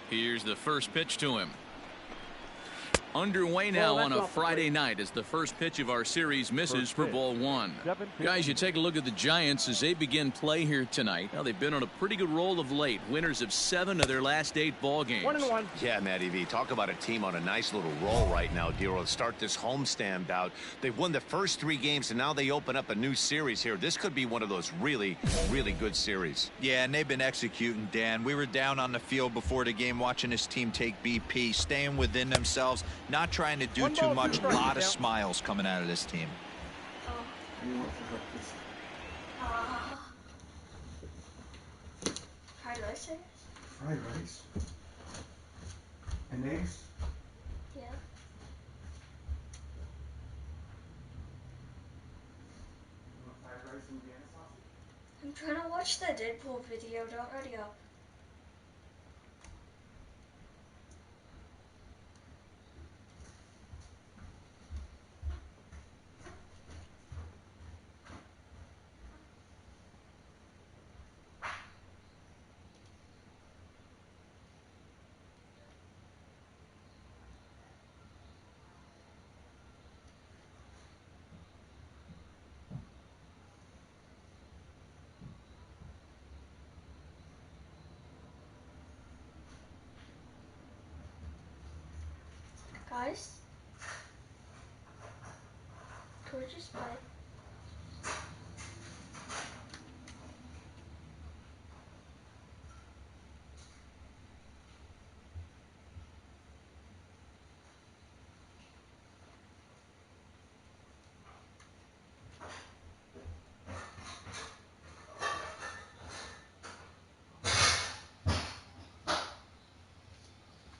Here's the first pitch to him. Underway now on a Friday night as the first pitch of our series misses for ball one. Guys, you take a look at the Giants as they begin play here tonight. Now, they've been on a pretty good roll of late. Winners of 7 of their last 8 ball games. 1-1. Yeah, Matty V. Talk about a team on a nice little roll right now, Dero. Start this homestand bout. They've won the first 3 games, and now they open up a new series here. This could be one of those really, really good series. Yeah, and they've been executing, Dan. We were down on the field before the game watching this team take BP, staying within themselves, not trying to do too much. A lot of smiles coming out of this team. Fried rice, I guess? Fried rice? And eggs? Yeah. You want fried rice and Vienna sausage? I'm trying to watch the Deadpool video. Don't already go. Guys, could we just play?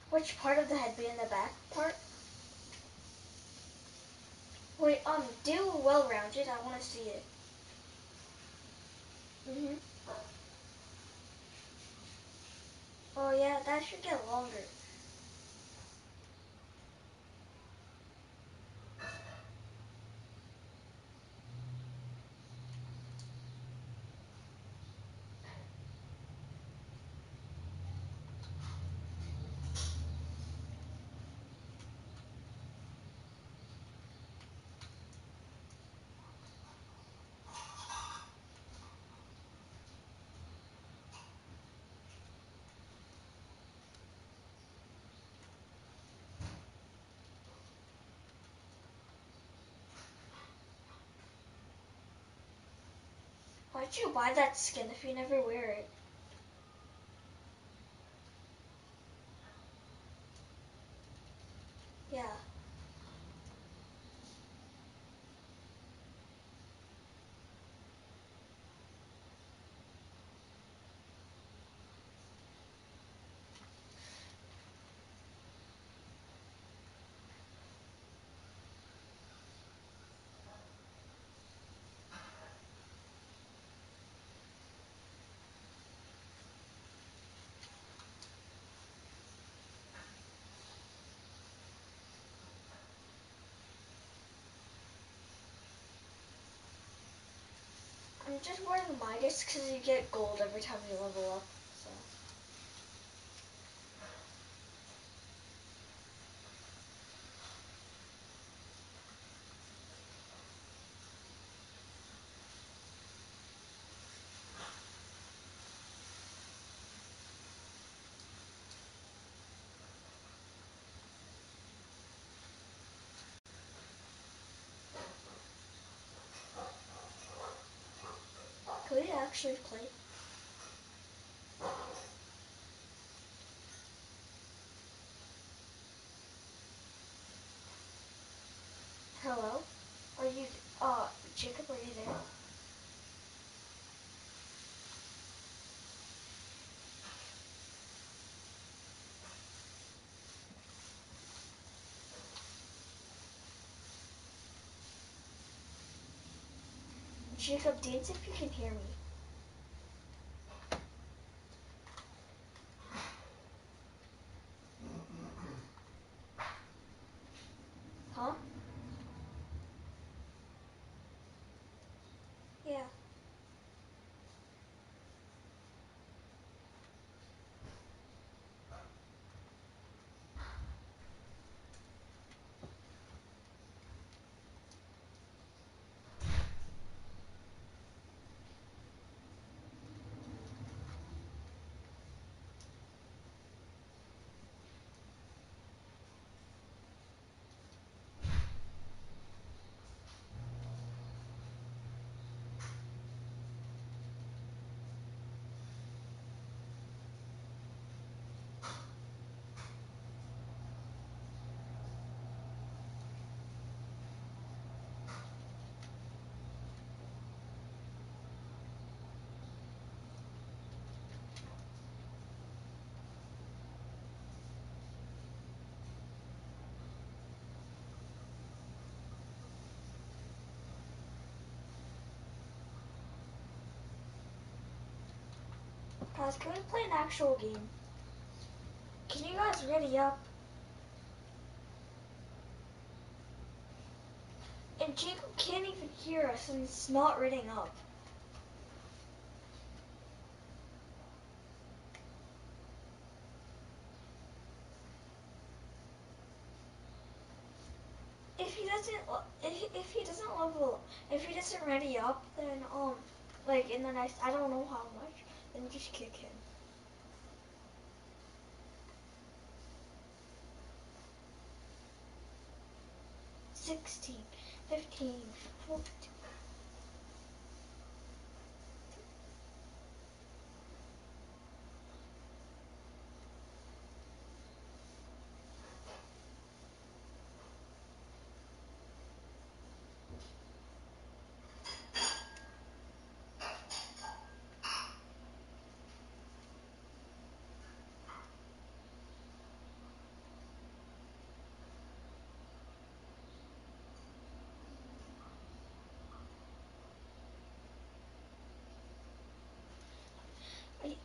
Which part of the head be in the back part? Wait, do well rounded. I want to see it. Oh yeah, that should get longer. Why'd you buy that skin if you never wear it? Yeah. I'm just wearing Midas because you get gold every time you level up. So. Could we actually play? Hello? Are you, Jacob, are you there? Jacob, dance if you can hear me. Huh? Yeah. Guys, can we play an actual game? Can you guys ready up? And Jacob can't even hear us and it's not reading up. If he doesn't ready up, then like in the next, I don't know how much, then just kick him. $16, $15, $14.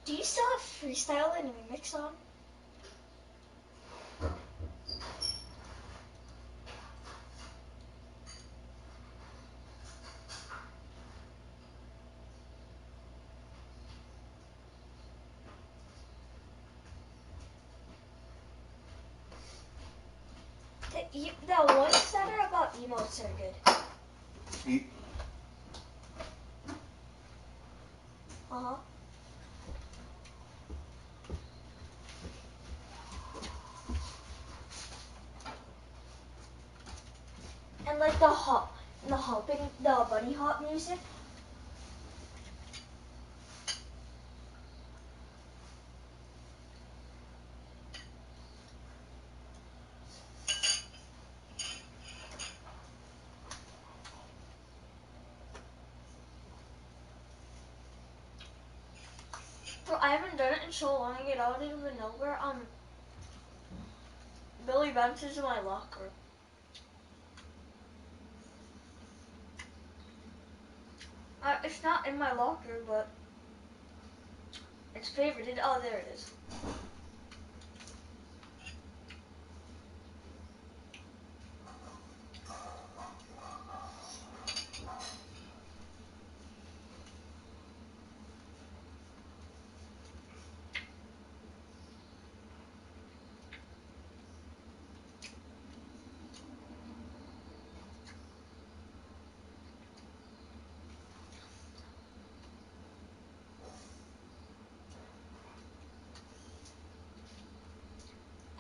Do you still have freestyle and remix on? The ones that are about emotes are good. Uh-huh. And like the bunny hop music. Bro, I haven't done it in so long, I don't even know where Billy Benz is in my locker. It's not in my locker, but it's favorited. Oh, there it is.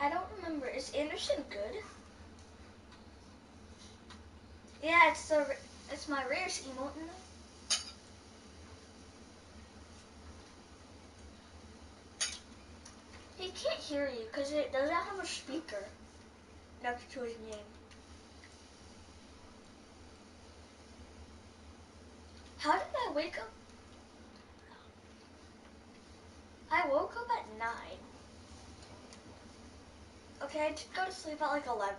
I don't remember. Is Anderson good? Yeah, it's my rarest emote in there. He can't hear you because it doesn't have a speaker next to his name. How did I wake up? I woke up at 9. Okay, I did go to sleep at like 11.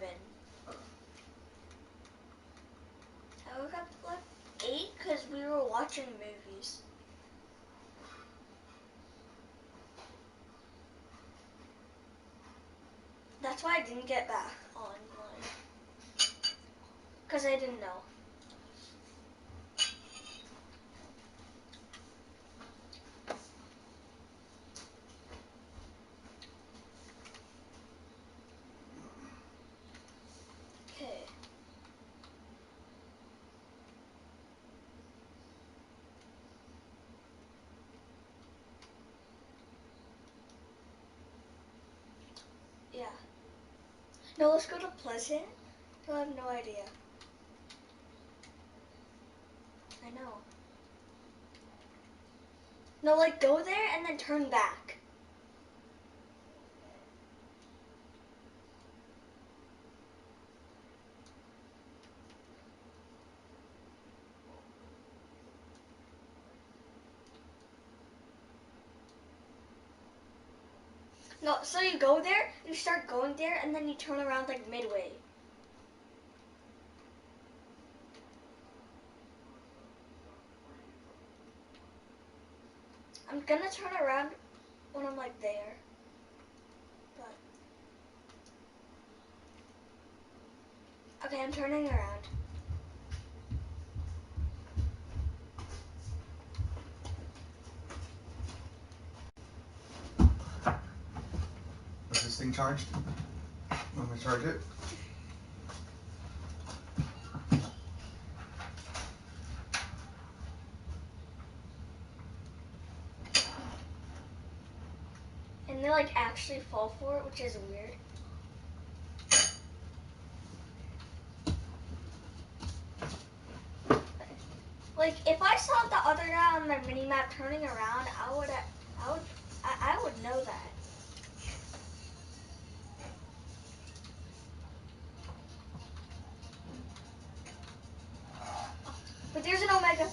I woke up at like 8 because we were watching movies. That's why I didn't get back online. Because I didn't know. Okay. Yeah. No, let's go to Pleasant. I have no idea. I know. No, like go there and then turn back. No, so you go there, you start going there, and then you turn around like midway. I'm gonna turn around when I'm like there. But okay, I'm turning around. Is this thing charged? I'm gonna charge it. And they like actually fall for it, which is weird. Like if I saw the other guy on the mini map turning around, I would know that. But there's an Omega.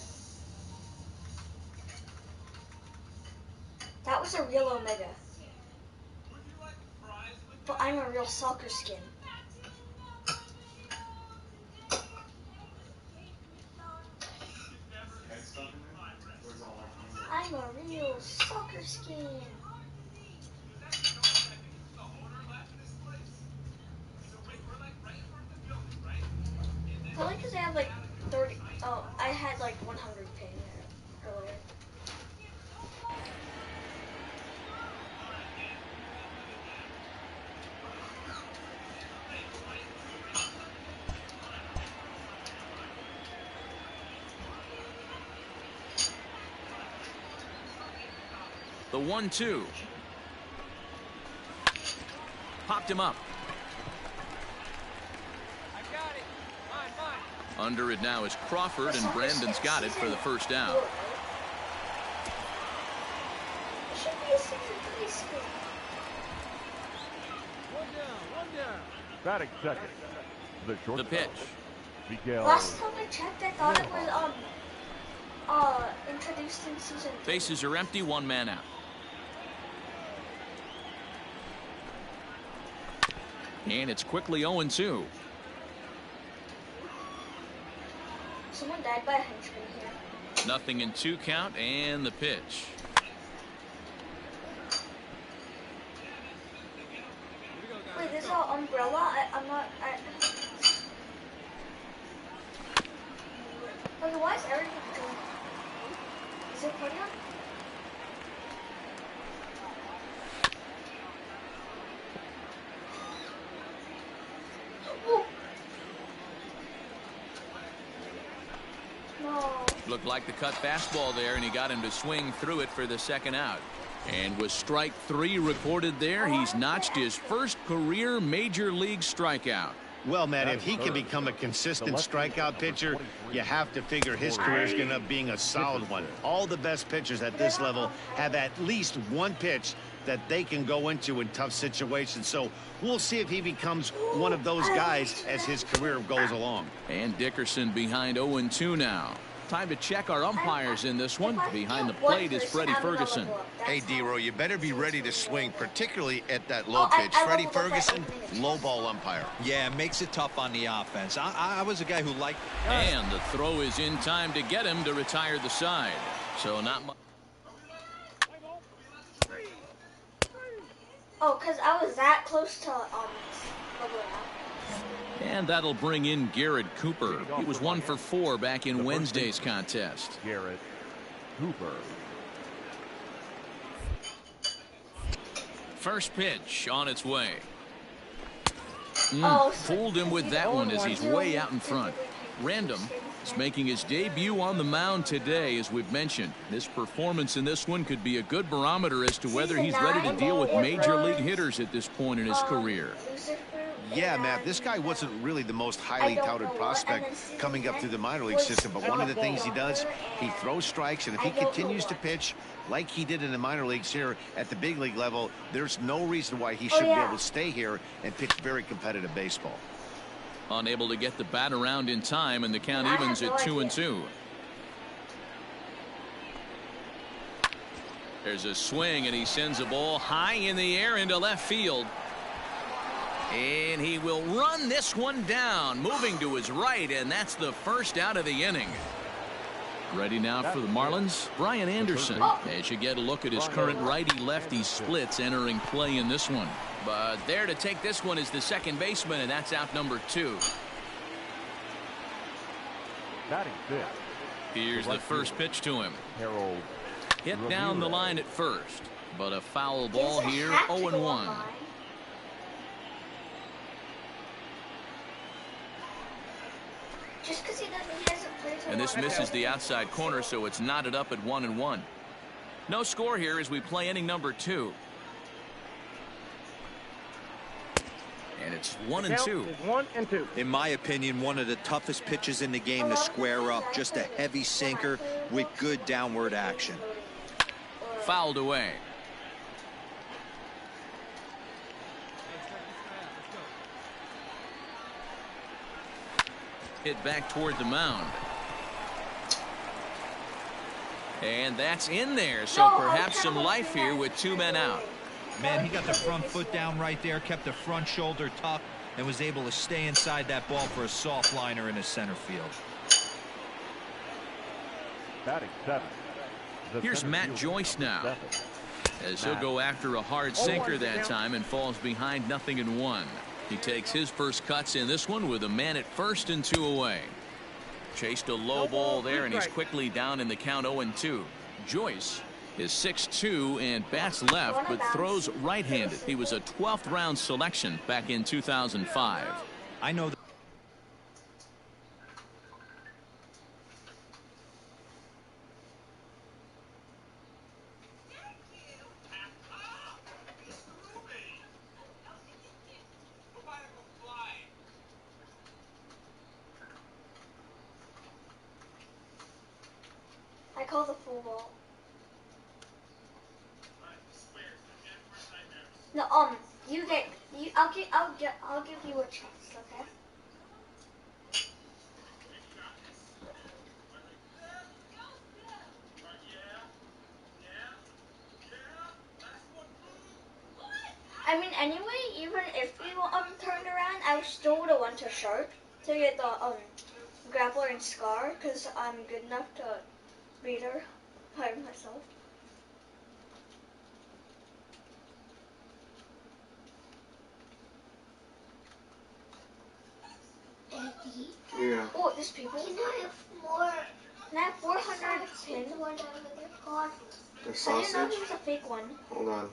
That was a real Omega. But I'm a real soccer skin. I'm a real soccer skin. Probably because I have like 30. Oh, I had like 100 ping earlier. The 1-2. Popped him up. Under it now is Crawford, and Brandon's got it for the first down. It should be a season 3 skin. One down. Batting second. The pitch. Last time I checked, I thought it was introduced in season 3. Bases are empty, one man out. And it's quickly 0-2. Someone died by a henchman here. Nothing in 2 count, and the pitch. Wait, this is an umbrella? I'm not. Wait, why is everything doing? Is it putting on? No. Looked like the cut fastball there, and he got him to swing through it for the second out. And with strike 3 recorded there, he's notched his first career major league strikeout. Well, man, if he can become a consistent strikeout pitcher, you have to figure his career is going to end up being a solid one. All the best pitchers at this level have at least one pitch that they can go into in tough situations. So we'll see if he becomes one of those guys as his career goes along. And Dickerson behind 0-2 now. Time to check our umpires in this one. Behind the plate is Freddie Ferguson. Hey, D-Row, you better be ready to swing, particularly at that low pitch. Freddie Ferguson, low ball umpire. Yeah, it makes it tough on the offense. I was a guy who liked... And the throw is in time to get him to retire the side. So not much. Oh, because I was that close to leveling out. And that'll bring in Garrett Cooper. He was 1 for 4 back in Wednesday's contest. Garrett Cooper. First pitch on its way. Oh, Fooled him with that one as he's way out in front. Random is making his debut on the mound today, as we've mentioned. This performance in this one could be a good barometer as to whether he's ready to deal with major league hitters at this point in his career. Yeah, Matt, this guy wasn't really the most highly touted prospect coming up through the minor league system, but one of the things he does, he throws strikes, and if he continues to pitch like he did in the minor leagues here at the big league level, there's no reason why he shouldn't be able to stay here and pitch very competitive baseball. Unable to get the bat around in time, and the count evens at 2-2. There's a swing, and he sends a ball high in the air into left field. And he will run this one down, moving to his right, and that's the first out of the inning. Ready now for the Marlins, Brian Anderson. As you get a look at his current righty-lefty splits entering play in this one. But there to take this one is the second baseman, and that's out number 2. Batting fifth. Here's the first pitch to him. Harold. Hit down the line at first, but a foul ball here, 0-1. Just because he doesn't play so And this misses the outside corner, so it's knotted up at 1-1. No score here as we play inning number 2. And it's 1-2. 1-2. In my opinion, one of the toughest pitches in the game to square up. Just a heavy sinker with good downward action. Fouled away. Hit back toward the mound. And that's in there, so perhaps some life here with 2 men out. Man, he got the front foot down right there, kept the front shoulder tucked, and was able to stay inside that ball for a soft liner in the center field. Batting 7. Here's Matt Joyce now, as he'll go after a hard sinker that time and falls behind 0-1. He takes his first cuts in this one with a man at first and 2 away. Chased a low ball there, and he's quickly down in the count 0-2. Joyce is 6'2" and bats left, but throws right-handed. He was a 12th round selection back in 2005. I know that. I call the full ball. No, I'll give you a chance, okay? I mean, anyway, even if you turned around, I still would have went to sharp to get the grappler and scar, because I'm good enough to beat her by myself. Yeah. Oh, there's people. Can I have more? Can I have 400 pins? The I didn't know sausage? it was a fake one. Hold on.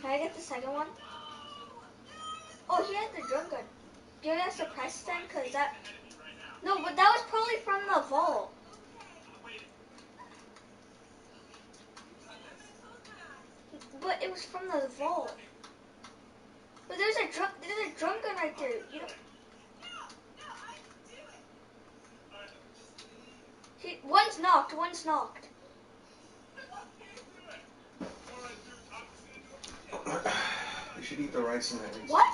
Can I get the second one? Oh, he had the drum gun. Do you have to press then? Cause that. No, but that was probably from the vault. But it was from the vault. But there's a drum gun right there. You don't. One's knocked. One's knocked. We should eat the rice and eggs. What?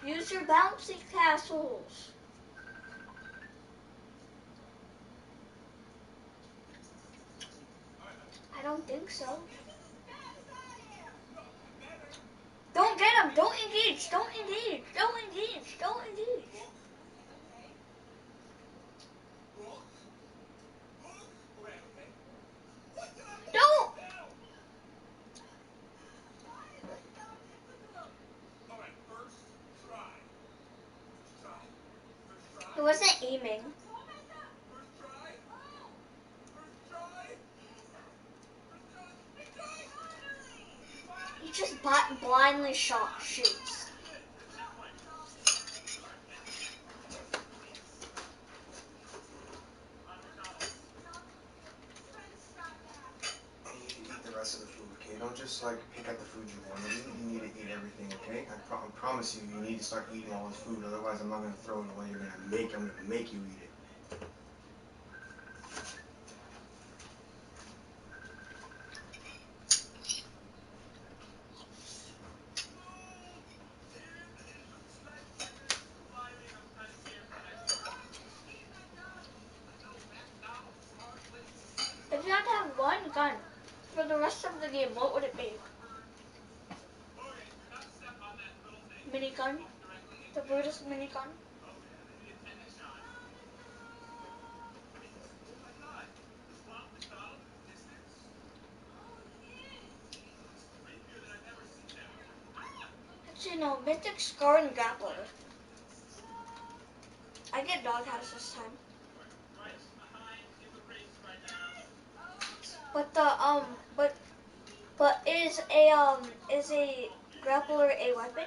Use your bouncy castles. I don't think so. Don't get him. Don't engage. Don't engage. Don't engage. Don't engage. Don't. He wasn't aiming. He just blindly shoots. Eat the rest of the food, okay? Don't just like pick out the food you want. You need to eat everything, okay? I promise you, you need to start eating all this food. Otherwise, I'm not gonna throw it away. I'm gonna make you eat it. gun, the Brutus minigun. Actually, no, Mystic Scar and Grappler. I get Doghouse this time. But the but is a Grappler a weapon?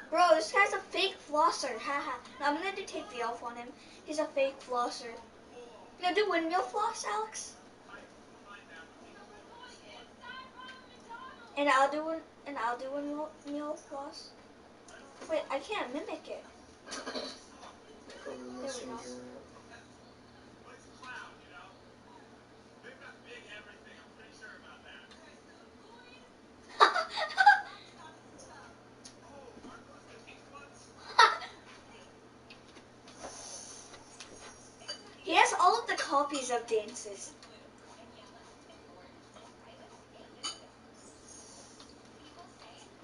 Bro, this guy's a fake flosser. Haha. I'm gonna do take the elf on him. He's a fake flosser. You gonna do windmill floss, Alex? And I'll do windmill floss. Wait, I can't mimic it. There we go. He has all of the copies of dances.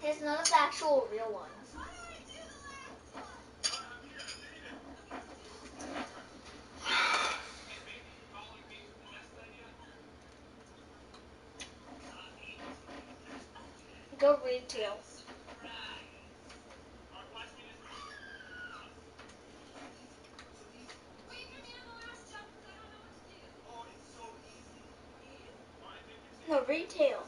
He has none of the actual real ones. Go retail. No, retail.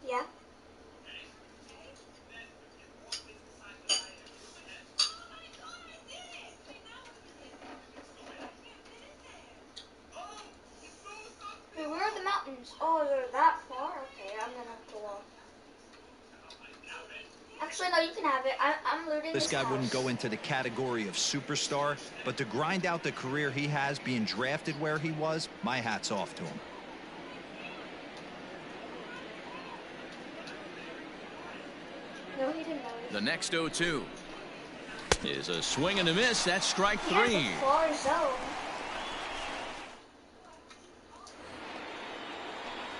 Yeah. Wait, where are the mountains? Oh, they're that far? Okay, I'm gonna have to walk. Actually, no, you can have it. I'm looting This his guy house. wouldn't go into the category of superstar, but to grind out the career he has, being drafted where he was, my hat's off to him. No, he didn't know. The next 0-2 is a swing and a miss. That's strike He has three. a far zone.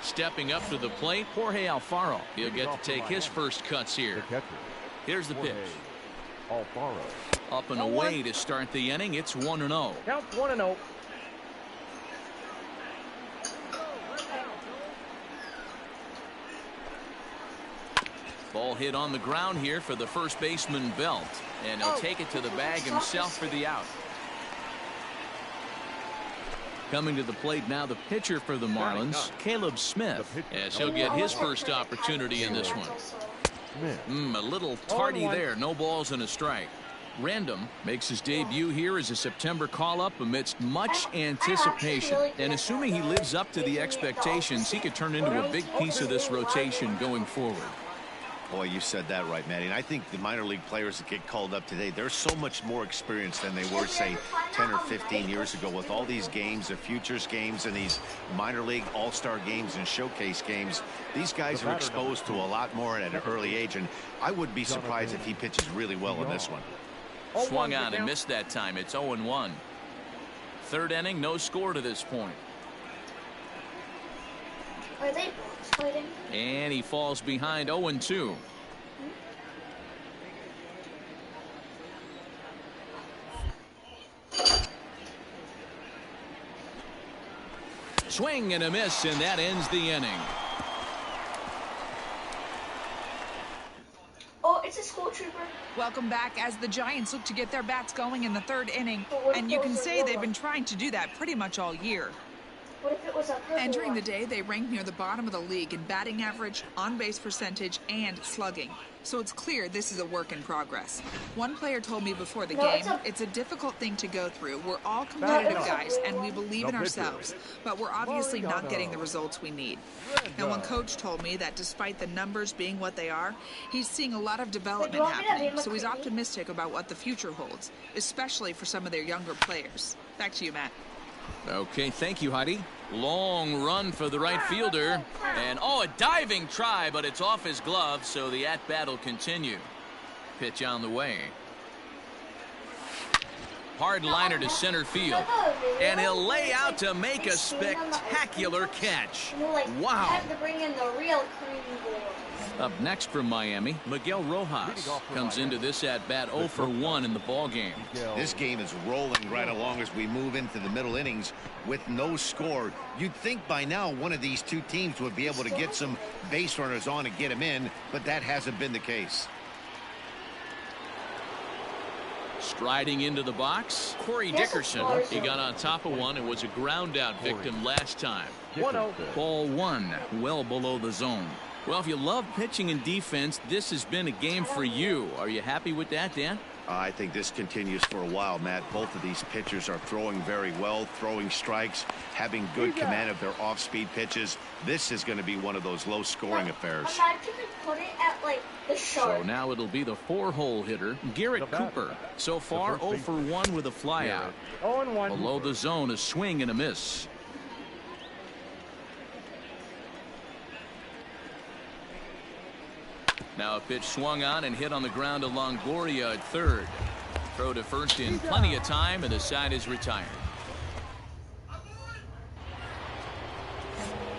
Stepping up to the plate, Jorge Alfaro. He'll get to take his first cuts The here. catcher, Here's the pitch. Jorge Alfaro. Up and away to start the inning. It's 1-0. Count 1-0. Ball hit on the ground here for the first baseman, Belt. And he'll take it to the bag himself for the out. Coming to the plate now, the pitcher for the Marlins, Caleb Smith, as he'll get his first opportunity in this one. Smith. A little tardy there. No balls and a strike. Random makes his debut here as a September call-up amidst much anticipation. And assuming he lives up to the expectations, he could turn into a big piece of this rotation going forward. Boy, you said that right, Manny. And I think the minor league players that get called up today, they're so much more experienced than they were, say, 10 or 15 years ago with all these games, the futures games and these minor league all-star games and showcase games. These guys are exposed to a lot more at an early age, and I wouldn't be surprised if he pitches really well in this one. Swung on and missed that time. It's 0-1. Third inning, no score to this point. Are they box fighting? And he falls behind 0-2. Swing and a miss, and that ends the inning. Oh, it's a school trooper. Welcome back as the Giants look to get their bats going in the third inning. But what And if you those can are say real they've been ones? trying to do that pretty much all year. What if it was a purple Entering one? the day, they ranked near the bottom of the league in batting average, on-base percentage, and slugging. So it's clear this is a work in progress. One player told me before the game, it's a difficult thing to go through. We're all competitive guys, and we believe in ourselves, but we're obviously not getting the results we need. Now, one coach told me that despite the numbers being what they are, he's seeing a lot of development happening, so he's optimistic about what the future holds, especially for some of their younger players. Back to you, Matt. Okay, thank you, Heidi. Long run for the right fielder. And, a diving try, but it's off his glove, so the at-bat will continue. Pitch on the way. Hard liner to center field. And he'll lay out to make a spectacular catch. Wow. Have to bring in the real cream board. Up next from Miami, Miguel Rojas comes into this at-bat 0 for 1 in the ballgame. This game is rolling right along as we move into the middle innings with no score. You'd think by now one of these two teams would be able to get some base runners on and get them in, but that hasn't been the case. Striding into the box, Corey Dickerson. He got on top of one and was a ground out victim last time. Ball 1, well below the zone. Well, if you love pitching and defense, this has been a game for you. Are you happy with that, Dan? I think this continues for a while, Matt. Both of these pitchers are throwing very well, throwing strikes, having good command of their off-speed pitches. This is going to be one of those low-scoring affairs. Imagine we put it at, like, the shark. So now it'll be the 4-hole hitter, Garrett Cooper. So far, 0 for 1 with a flyout. Below the zone, a swing and a miss. Now a pitch swung on and hit on the ground to Longoria at third. Throw to first in plenty of time, and the side is retired.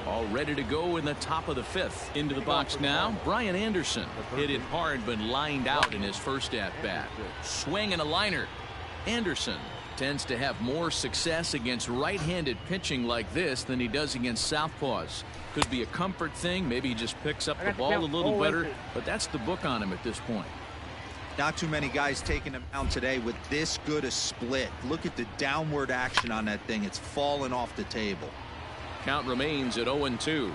All ready to go in the top of the 5th. Into the box now, Brian Anderson. Hit it hard but lined out in his first at-bat. Swing and a liner. Anderson tends to have more success against right-handed pitching like this than he does against southpaws. Could be a comfort thing. Maybe he just picks up the ball a little better, but that's the book on him at this point. Not too many guys taking him down today with this good a split. Look at the downward action on that thing. It's falling off the table. Count remains at 0-2.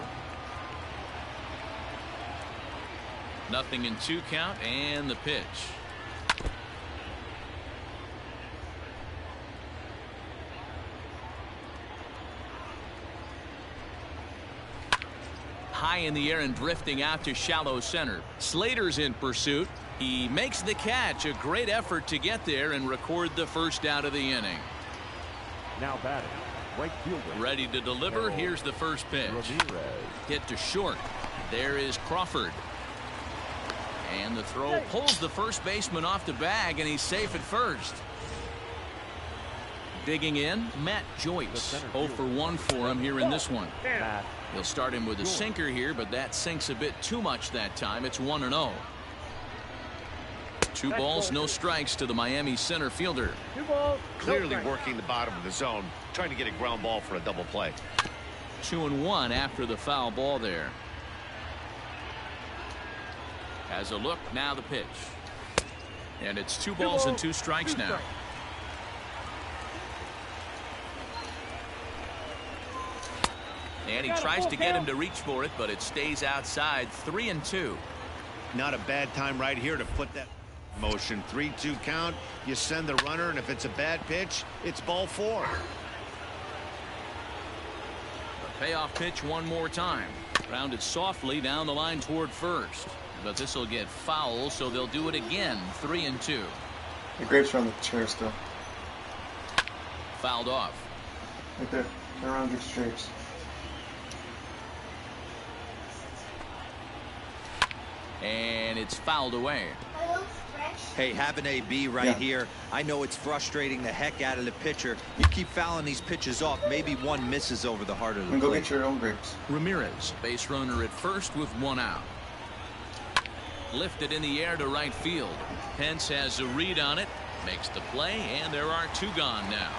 Nothing in 2 count, and the pitch. High in the air and drifting out to shallow center. Slater's in pursuit. He makes the catch. A great effort to get there and record the first out of the inning. Now batting, right fielder. Ready to deliver. Here's the first pitch. Hit to short. There is Crawford. And the throw pulls the first baseman off the bag, and he's safe at first. Digging in, Matt Joyce. 0 for 1 for him here in this one. He'll start him with a sinker here, but that sinks a bit too much that time. It's 1-0. 2 balls, no strikes to the Miami center fielder. Clearly working the bottom of the zone, trying to get a ground ball for a double play. 2-1 after the foul ball there. Has a look, now the pitch. And it's 2 balls and 2 strikes now. And he tries to get him to reach for it, but it stays outside. 3-2. Not a bad time right here to put that motion. 3-2 count. You send the runner, and if it's a bad pitch, it's ball 4. The payoff pitch one more time. Grounded softly down the line toward first. But this will get foul, so they'll do it again. 3-2. The grapes are on the chair still. Fouled off. Right there. Turn around and get your grapes. And it's fouled away. Hey, have an AB right here. I know it's frustrating the heck out of the pitcher. You keep fouling these pitches off. Maybe one misses over the heart of the plate. Go get your own grapes. Ramirez, base runner at first with 1 out. Lifted in the air to right field. Pence has a read on it. Makes the play, and there are 2 gone now.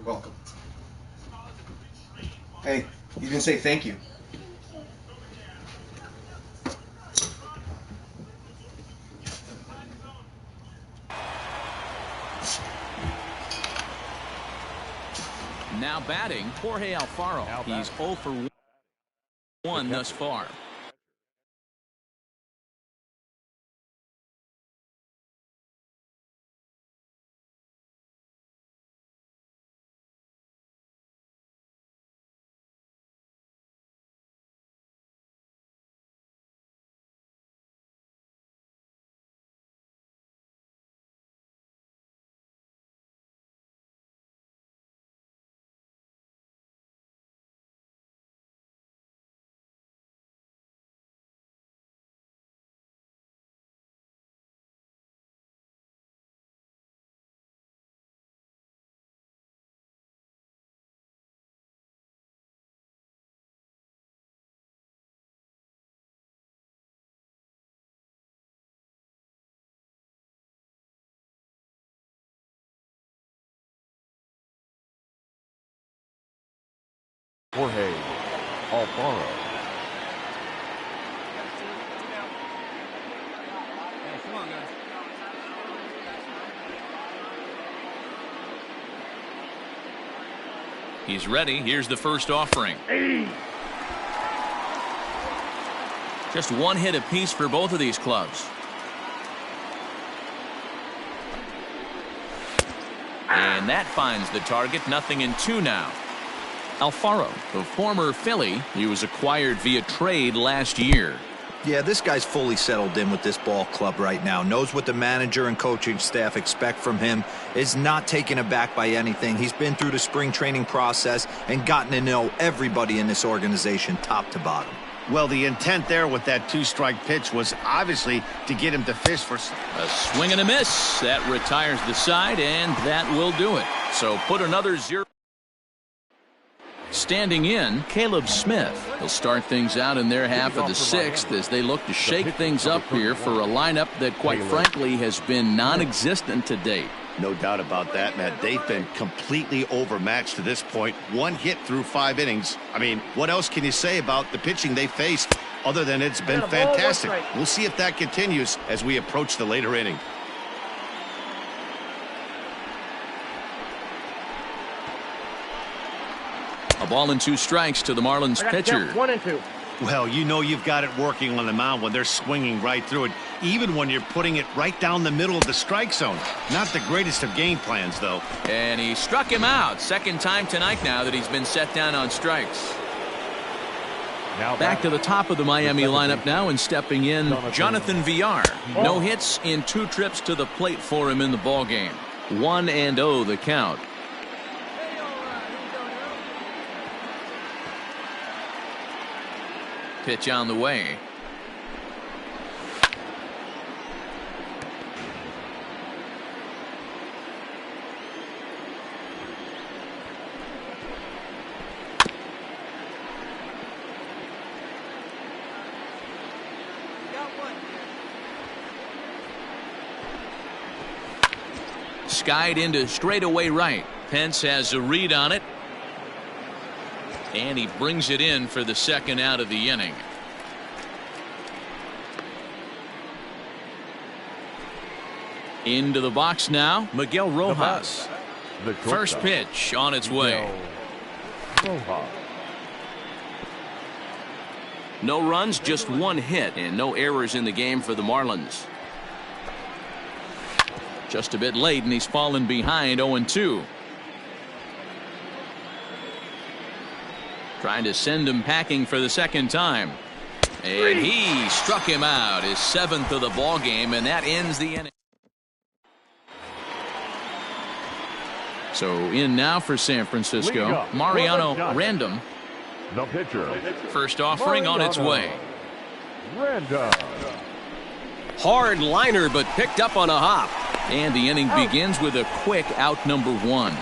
You're welcome. Hey, you didn't say thank you. Now batting, Jorge Alfaro. He's 0 for 1 thus far. Jorge Alfaro. He's ready. Here's the first offering. Just one hit apiece for both of these clubs. And that finds the target. 0-2 now. Alfaro, the former Philly, he was acquired via trade last year. Yeah, this guy's fully settled in with this ball club right now. Knows what the manager and coaching staff expect from him. Is not taken aback by anything. He's been through the spring training process and gotten to know everybody in this organization top to bottom. Well, the intent there with that 2-strike pitch was obviously to get him to fish for a swing and a miss. That retires the side, and that will do it. So put another 0. Standing in, Caleb Smith. He'll start things out in their half of the 6th as they look to shake things up here for a lineup that, quite frankly, has been non-existent to date. No doubt about that, Matt. They've been completely overmatched to this point. 1 hit through 5 innings. I mean, what else can you say about the pitching they faced other than it's been fantastic? We'll see if that continues as we approach the later inning. A ball and 2 strikes to the Marlins pitcher. 1-2. Well, you know you've got it working on the mound when they're swinging right through it, even when you're putting it right down the middle of the strike zone. Not the greatest of game plans, though. And he struck him out. Second time tonight now that he's been set down on strikes. Now back to the top of the Miami lineup now, and stepping in, Jonathan Villar. No hits in 2 trips to the plate for him in the ballgame. 1-0 the count. Pitch on the way. Skied into straightaway right. Pence has a read on it. And he brings it in for the second out of the inning. Into the box now, Miguel Rojas. First pitch on its way. No runs, just 1 hit, and no errors in the game for the Marlins. Just a bit late, and he's fallen behind 0-2. Trying to send him packing for the second time. And he struck him out, his 7th of the ball game, and that ends the inning. So in now for San Francisco, Mariano Random. The pitcher. First offering on its way. Random. Hard liner, but picked up on a hop. And the inning begins with a quick out number 1.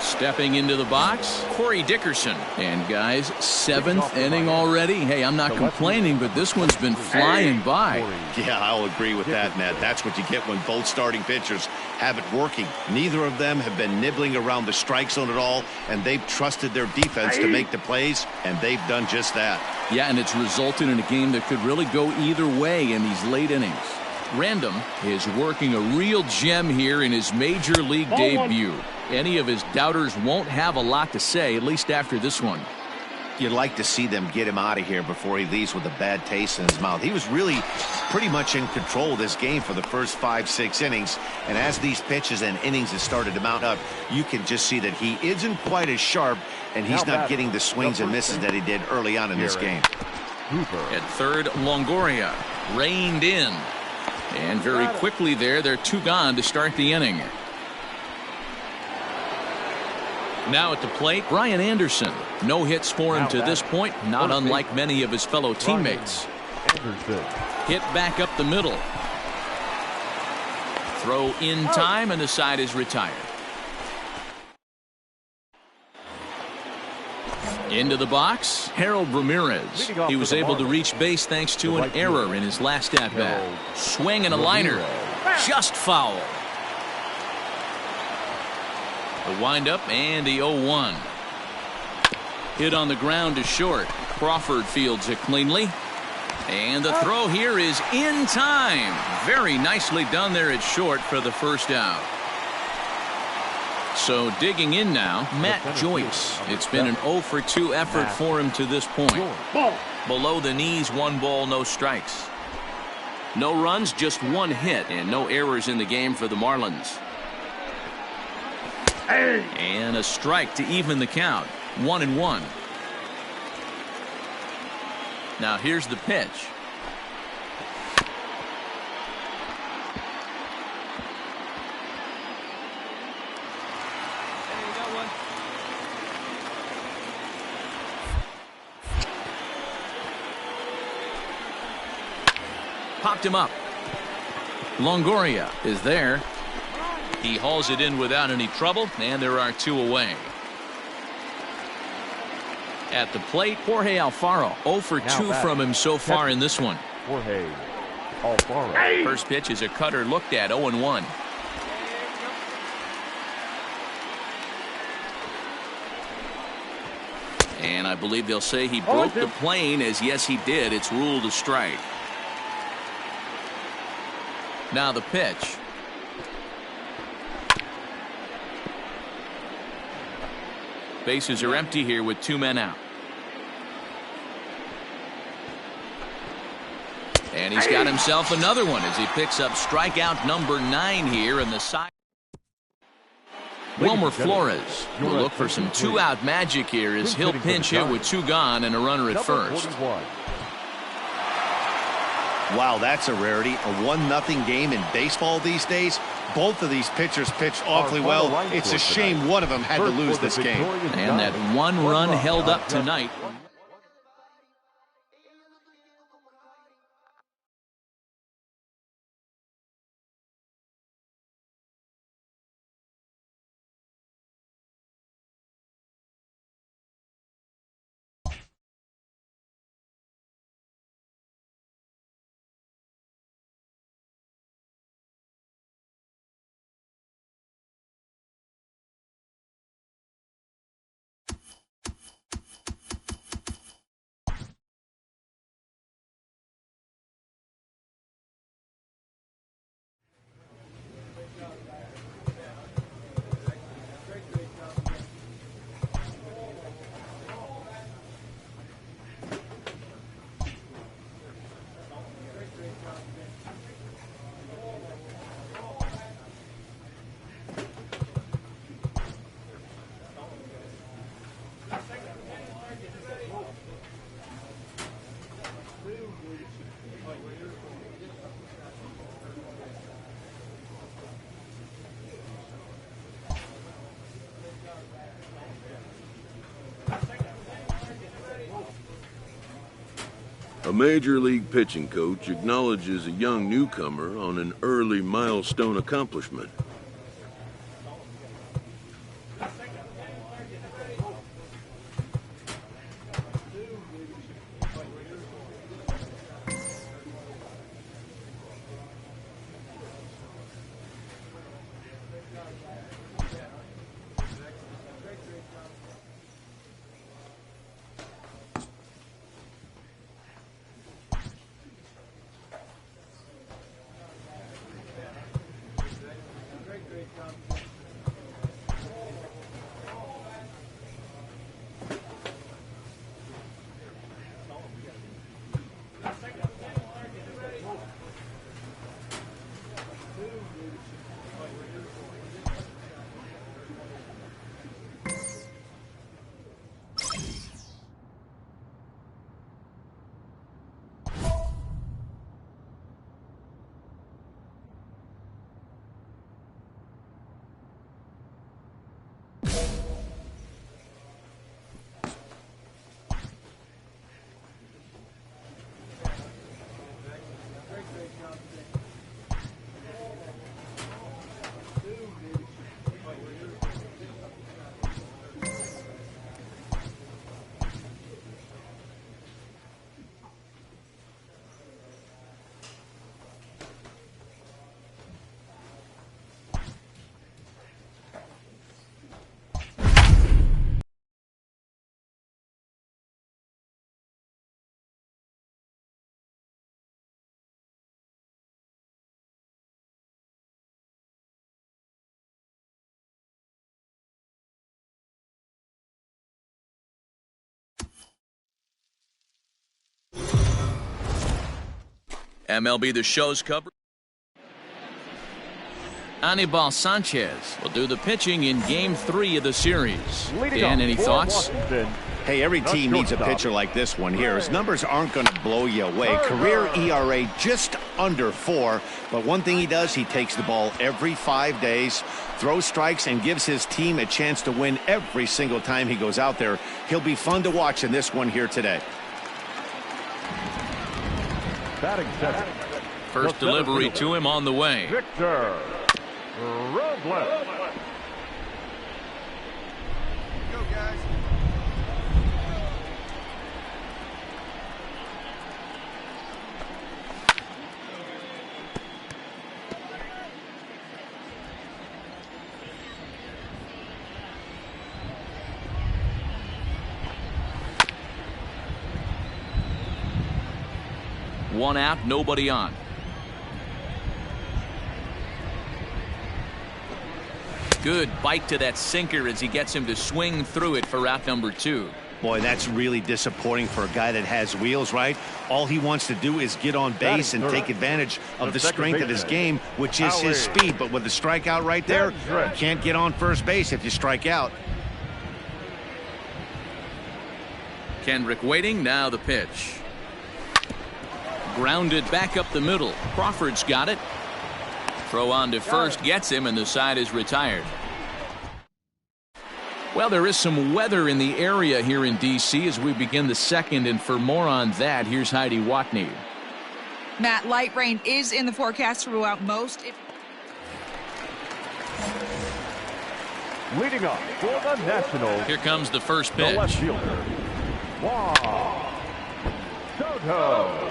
Stepping into the box, Corey Dickerson. And guys, 7th inning already. Hey, I'm not complaining, but this one's been flying by. Yeah, I'll agree with that, Ned. That's what you get when both starting pitchers have it working. Neither of them have been nibbling around the strike zone at all, and they've trusted their defense to make the plays, and they've done just that. Yeah, and it's resulted in a game that could really go either way in these late innings. Random is working a real gem here in his major league debut. Any of his doubters won't have a lot to say, at least after this one. You'd like to see them get him out of here before he leaves with a bad taste in his mouth. He was really pretty much in control of this game for the first 5-6 innings. And as these pitches and innings have started to mount up, you can just see that he isn't quite as sharp, and he's not getting the swings and misses that he did early on in this game. At third, Longoria reined in. And very quickly there, they're 2 gone to start the inning. Now at the plate, Brian Anderson. No hits for him to this point, not unlike many of his fellow teammates. Hit back up the middle. Throw in time, and the side is retired. Into the box, Harold Ramirez. He was able to reach base thanks to an error in his last at-bat. Swing and a liner. Just foul. The windup and the 0-1. Hit on the ground to short. Crawford fields it cleanly. And the throw here is in time. Very nicely done there at short for the first out. So digging in now, Matt Joyce. It's been an 0 for 2 effort for him to this point. Below the knees, 1 ball, no strikes. No runs, just 1 hit, and no errors in the game for the Marlins. And a strike to even the count. 1-1. Now here's the pitch. Popped him up. Longoria is there. He hauls it in without any trouble, and there are 2 away. At the plate, Jorge Alfaro. 0 for 2 from him so far in this one. Jorge Alfaro. First pitch is a cutter looked at, 0-1. And I believe they'll say he broke the plane, as yes he did. It's ruled a strike. Now the pitch. Bases are empty here with 2 men out. And he's got himself another one as he picks up strikeout number 9 here in the side. Wilmer Flores will look for some 2-out magic here as he'll pinch hit with 2 gone and a runner at first. Wow, that's a rarity. A 1-0 game in baseball these days. Both of these pitchers pitched awfully well. It's a shame one of them had to lose this game. And that 1 run held up tonight. A major league pitching coach acknowledges a young newcomer on an early milestone accomplishment. MLB The Show's cover. Anibal Sanchez will do the pitching in Game 3 of the series. Dan, any thoughts? Hey, every team needs a pitcher like this one here. His numbers aren't going to blow you away. Career ERA just under 4. But one thing he does, he takes the ball every 5 days, throws strikes, and gives his team a chance to win every single time he goes out there. He'll be fun to watch in this one here today. First delivery to him on the way. Victor Robles. Go, guys. One out, nobody on. Good bite to that sinker as he gets him to swing through it for out number 2. Boy, that's really disappointing for a guy that has wheels, right? All he wants to do is get on base and take advantage of the strength of his game, which is his speed. But with the strikeout right there, you can't get on first base if you strike out. Kendrick waiting, now the pitch. Grounded back up the middle. Crawford's got it. Throw on to first gets him, and the side is retired. Well, there is some weather in the area here in D.C. as we begin the second, and for more on that, here's Heidi Watney. Matt, light rain is in the forecast throughout most. Leading up for the Nationals. Here comes the first The pitch. left fielder, Juan Soto.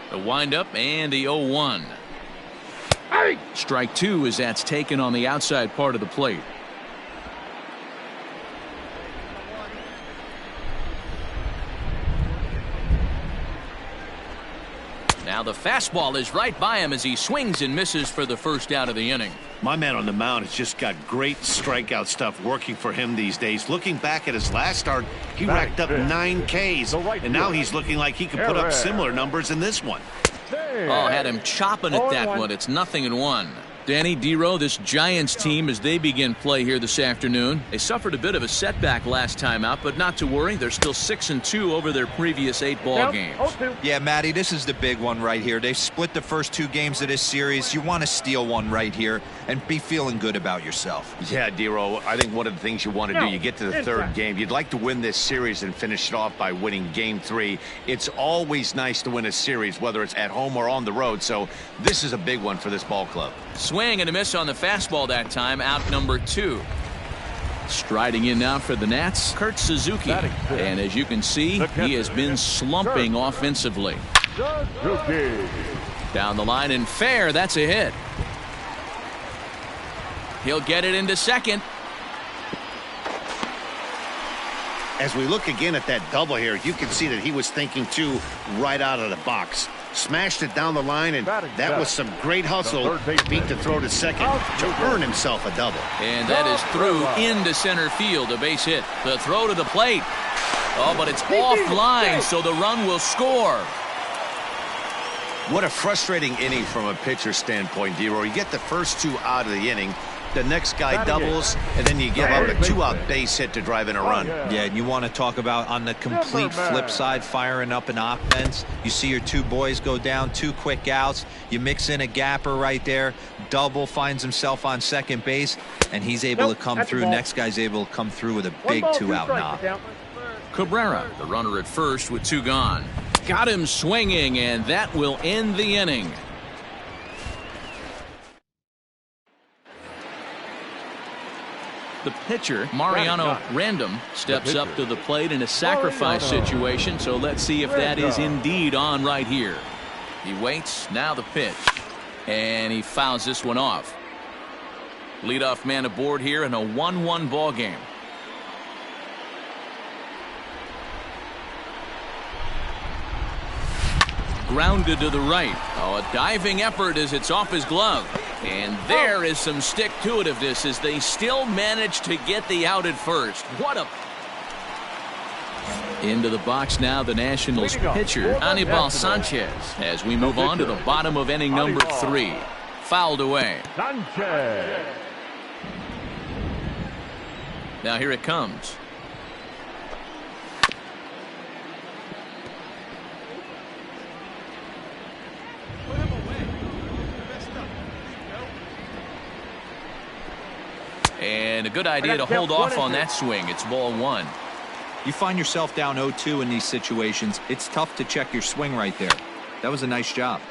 The windup and the 0-1. Strike 2 as that's taken on the outside part of the plate. Now the fastball is right by him as he swings and misses for the first out of the inning. My man on the mound has just got great strikeout stuff working for him these days. Looking back at his last start, he racked up 9 Ks, and now he's looking like he could put up similar numbers in this one. Oh, had him chopping at that one. It's 0-1. Danny Dero, this Giants team, as they begin play here this afternoon, they suffered a bit of a setback last time out, but not to worry. They're still 6-2 over their previous 8 ball games. Yeah, Matty, this is the big one right here. They've split the first 2 games of this series. You want to steal one right here and be feeling good about yourself. Yeah, Dero, I think one of the things you want to do, you get to the 3rd game, you'd like to win this series and finish it off by winning Game 3. It's always nice to win a series, whether it's at home or on the road, so this is a big one for this ball club. Swing and a miss on the fastball that time, out number 2. Striding in now for the Nats, Kurt Suzuki. And as you can see, he has been slumping offensively. Down the line and fair, that's a hit. He'll get it into second. As we look again at that double here, you can see that he was thinking too right out of the box. Smashed it down the line, and that was some great hustle. Beat the throw to second to earn himself a double. And that is through into center field, a base hit. The throw to the plate. Oh, but it's offline, so the run will score. What a frustrating inning from a pitcher standpoint, Dero. You get the first 2 out of the inning. The next guy doubles, and then you give up a 2-out base hit to drive in a run. Yeah, and you want to talk about on the complete flip side, firing up an offense. You see your 2 boys go down, 2 quick outs. You mix in a gapper right there. Double, finds himself on second base, and he's able to come through. Next guy's able to come through with a big 2-out knock. Cabrera, the runner at first with 2 gone. Got him swinging, and that will end the inning. The pitcher, Mariano Random, steps up to the plate in a sacrifice situation, so let's see if that is indeed on right here. He waits, now the pitch, and he fouls this one off. Leadoff man aboard here in a 1-1 ball game. Grounded to the right. Oh, a diving effort as it's off his glove. And there is some stick-to-itiveness as they still manage to get the out at first. What a... Into the box now, the Nationals pitcher, Anibal Sanchez, as we move on to the bottom of inning number 3. Fouled away. Sanchez. Now here it comes. And a good idea to hold off on that swing. It's ball 1. You find yourself down 0-2 in these situations. It's tough to check your swing right there. That was a nice job.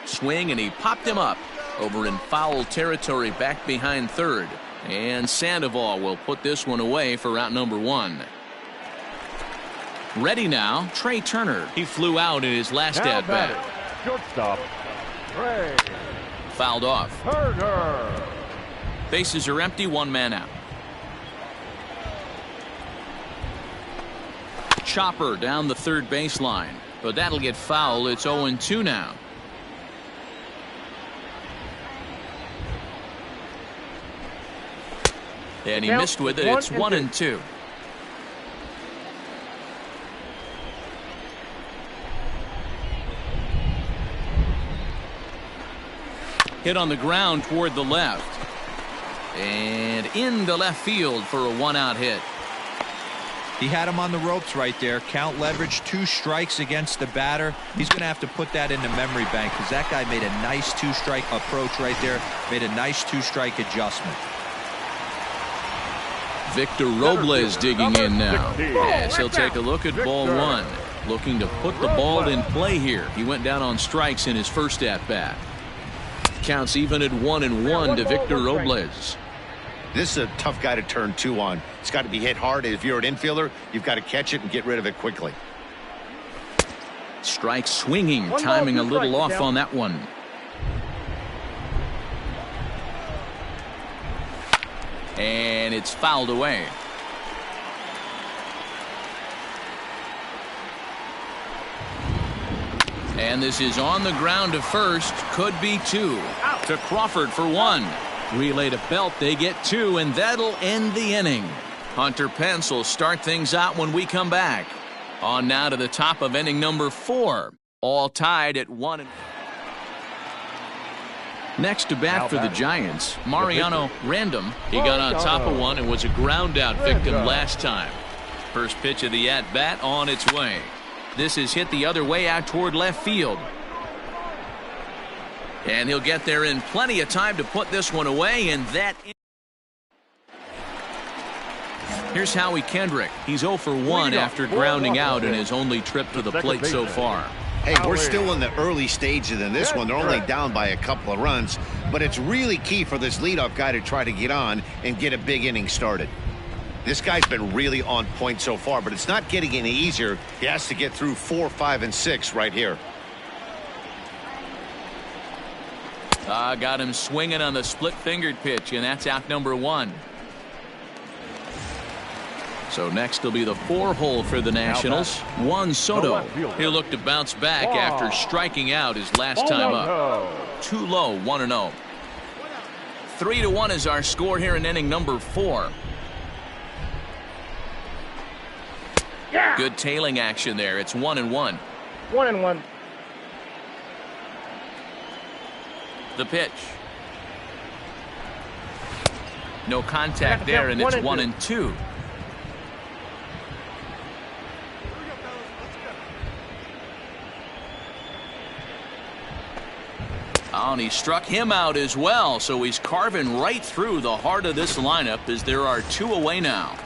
Swing, and he popped him up over in foul territory back behind third. And Sandoval will put this one away for out number 1. Ready now, Trey Turner. He flew out in his last at bat. Shortstop, Trey. Fouled off. Turner. Bases are empty, 1 man out. Chopper down the third baseline, but that'll get foul. It's 0-2 now. And he missed with it. It's 1-2. Hit on the ground toward the left. And into left field for a 1-out hit. He had him on the ropes right there. Count leverage, 2 strikes against the batter. He's going to have to put that in the memory bank because that guy made a nice 2-strike approach right there. Made a nice 2-strike adjustment. Victor Robles digging in now. As he'll take a look at ball 1. Looking to put the ball in play here. He went down on strikes in his first at-bat. Counts even at 1-1 to Victor Robles. This is a tough guy to turn 2 on. It's got to be hit hard. If you're an infielder, you've got to catch it and get rid of it quickly. Strike swinging, timing a little off on that one. And it's fouled away. And this is on the ground to first. Could be 2. To Crawford for 1. Relay to Belt. They get 2, and that'll end the inning. Hunter Pence will start things out when we come back. On now to the top of inning number 4. All tied at 1. Next to bat for the Giants, Mariano Random. He got on top of one and was a ground out victim last time. First pitch of the at-bat on its way. This is hit the other way out toward left field. And he'll get there in plenty of time to put this one away, and that... Here's Howie Kendrick. He's 0 for 1 after grounding out in his only trip to the plate so far. Hey, we're still in the early stages in this one. They're only down by a couple of runs, but it's really key for this leadoff guy to try to get on and get a big inning started. This guy's been really on point so far, but it's not getting any easier. He has to get through 4, 5, and 6 right here. Got him swinging on the split-fingered pitch, and that's out number 1. So next will be the 4-hole for the Nationals. Juan Soto. He'll look to bounce back after striking out his last time up. Too low, 1-0. 3-1 is our score here in inning number 4. Good tailing action there. It's 1-1. 1-1. The pitch. No contact there, and it's 1-2. Oh, and he struck him out as well, so he's carving right through the heart of this lineup as there are 2 away now.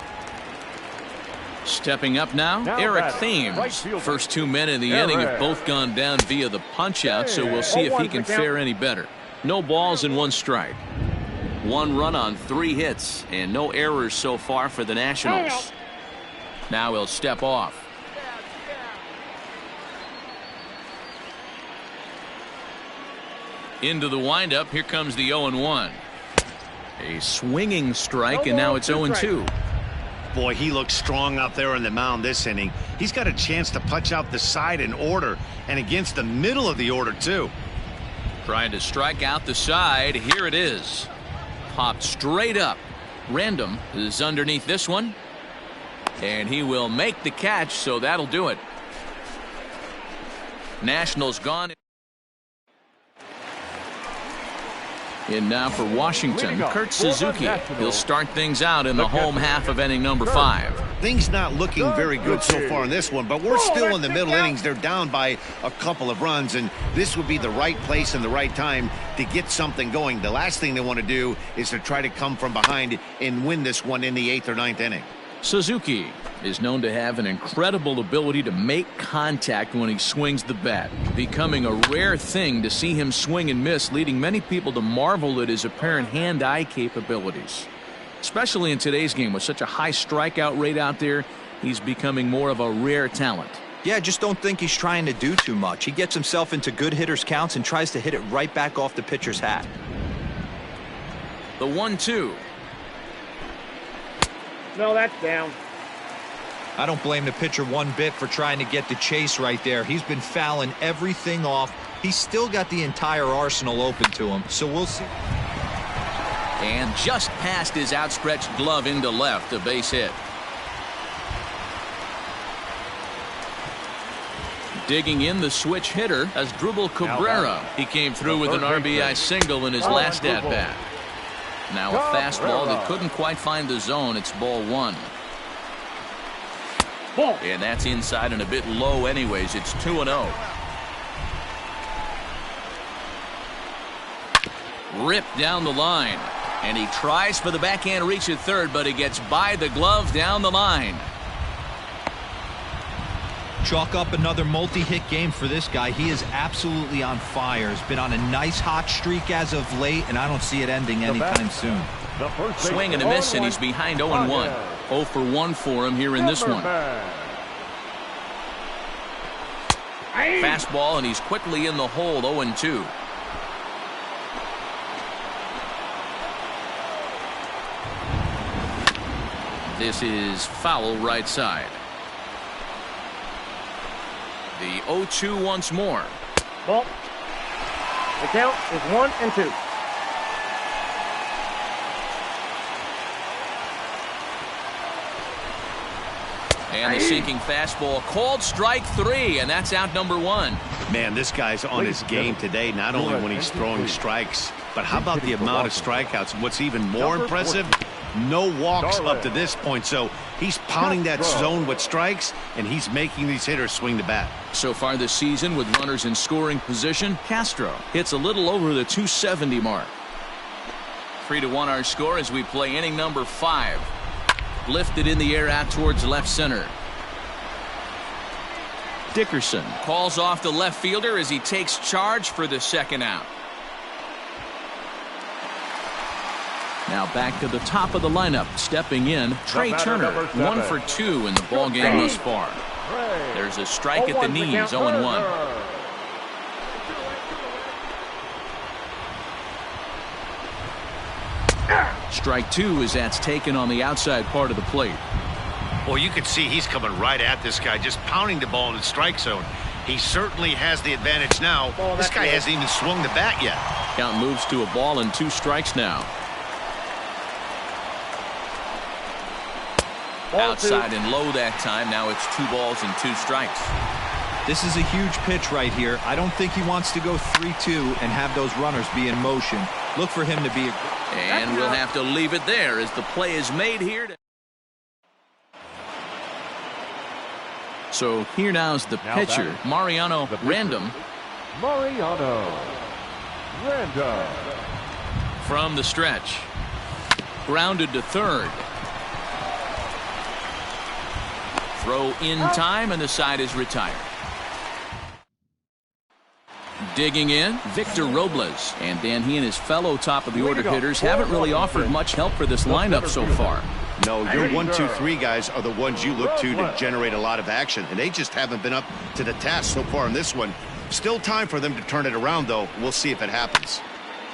Stepping up now, Eric Thames. First 2 men in the inning have both gone down via the punch-out, so we'll see if he can fare any better. No balls and 1 strike. 1 run on 3 hits, and no errors so far for the Nationals. Now he'll step off. Into the windup, here comes the 0-1. A swinging strike, and now it's 0-2. Boy, he looks strong out there on the mound this inning. He's got a chance to punch out the side in order, and against the middle of the order, too. Trying to strike out the side. Here it is. Popped straight up. Random is underneath this one. And he will make the catch, so that'll do it. Nationals gone. In now for Washington, Kurt Suzuki. He'll start things out in the home half of inning number 5. Things not looking very good so far in this one, but we're still in the middle innings. They're down by a couple of runs, and this would be the right place and the right time to get something going. The last thing they want to do is to try to come from behind and win this one in the 8th or 9th inning. Suzuki is known to have an incredible ability to make contact when he swings the bat, becoming a rare thing to see him swing and miss, leading many people to marvel at his apparent hand-eye capabilities. Especially in today's game with such a high strikeout rate out there, he's becoming more of a rare talent. Yeah, I just don't think he's trying to do too much. He gets himself into good hitters' counts and tries to hit it right back off the pitcher's hat. The 1-2. No, that's down. I don't blame the pitcher one bit for trying to get the chase right there. He's been fouling everything off. He's still got the entire arsenal open to him, so we'll see. And just past his outstretched glove into left, a base hit. Digging in the switch hitter as Drupal Cabrera. He came through with an RBI single in his last at-bat. Now a fastball that couldn't quite find the zone. It's ball 1. And that's inside and a bit low anyways. It's 2-0. Ripped down the line. And he tries for the backhand reach at third, but he gets by the glove down the line. Chalk up another multi-hit game for this guy. He is absolutely on fire. He's been on a nice hot streak as of late, and I don't see it ending anytime soon. Swing and a miss, and he's behind 0-1. 0 for 1 for him here in this one. Fastball, and he's quickly in the hole. 0-2. This is foul right side. The 0-2 once more. Ball. The count is 1-2. And the sinking fastball called strike 3, and that's out number 1. Man, this guy's on his game today, not only when he's throwing strikes, but how about the amount of strikeouts? And what's even more impressive, no walks up to this point. So he's pounding that zone with strikes, and he's making these hitters swing the bat. So far this season with runners in scoring position, Castro hits a little over the 270 mark. 3-1 our score as we play inning number 5. Lifted in the air out towards left center. Dickerson calls off the left fielder as he takes charge for the second out. Now back to the top of the lineup. Stepping in, Trey Turner. 1 for 2 in the ball game thus far. There's a strike at the knees. 0-1. Strike 2 as that's taken on the outside part of the plate. Well, you can see he's coming right at this guy, just pounding the ball in the strike zone. He certainly has the advantage now. This guy hasn't even swung the bat yet. Count moves to a ball and 2 strikes now. Outside and low that time. Now it's 2 balls and 2 strikes. This is a huge pitch right here. I don't think he wants to go 3-2 and have those runners be in motion. Look for him to be and we'll have to leave it there as the play is made here. So here now is the pitcher, Mariano Random. Mariano Random. From the stretch. Grounded to third. Throw in time, and the side is retired. Digging in, Victor Robles. And Dan, he and his fellow top-of-the-order hitters haven't really offered much help for this lineup so far. No, your 1, 2, 3 guys are the ones you look to generate a lot of action, and they just haven't been up to the task so far in this one. Still time for them to turn it around, though. We'll see if it happens.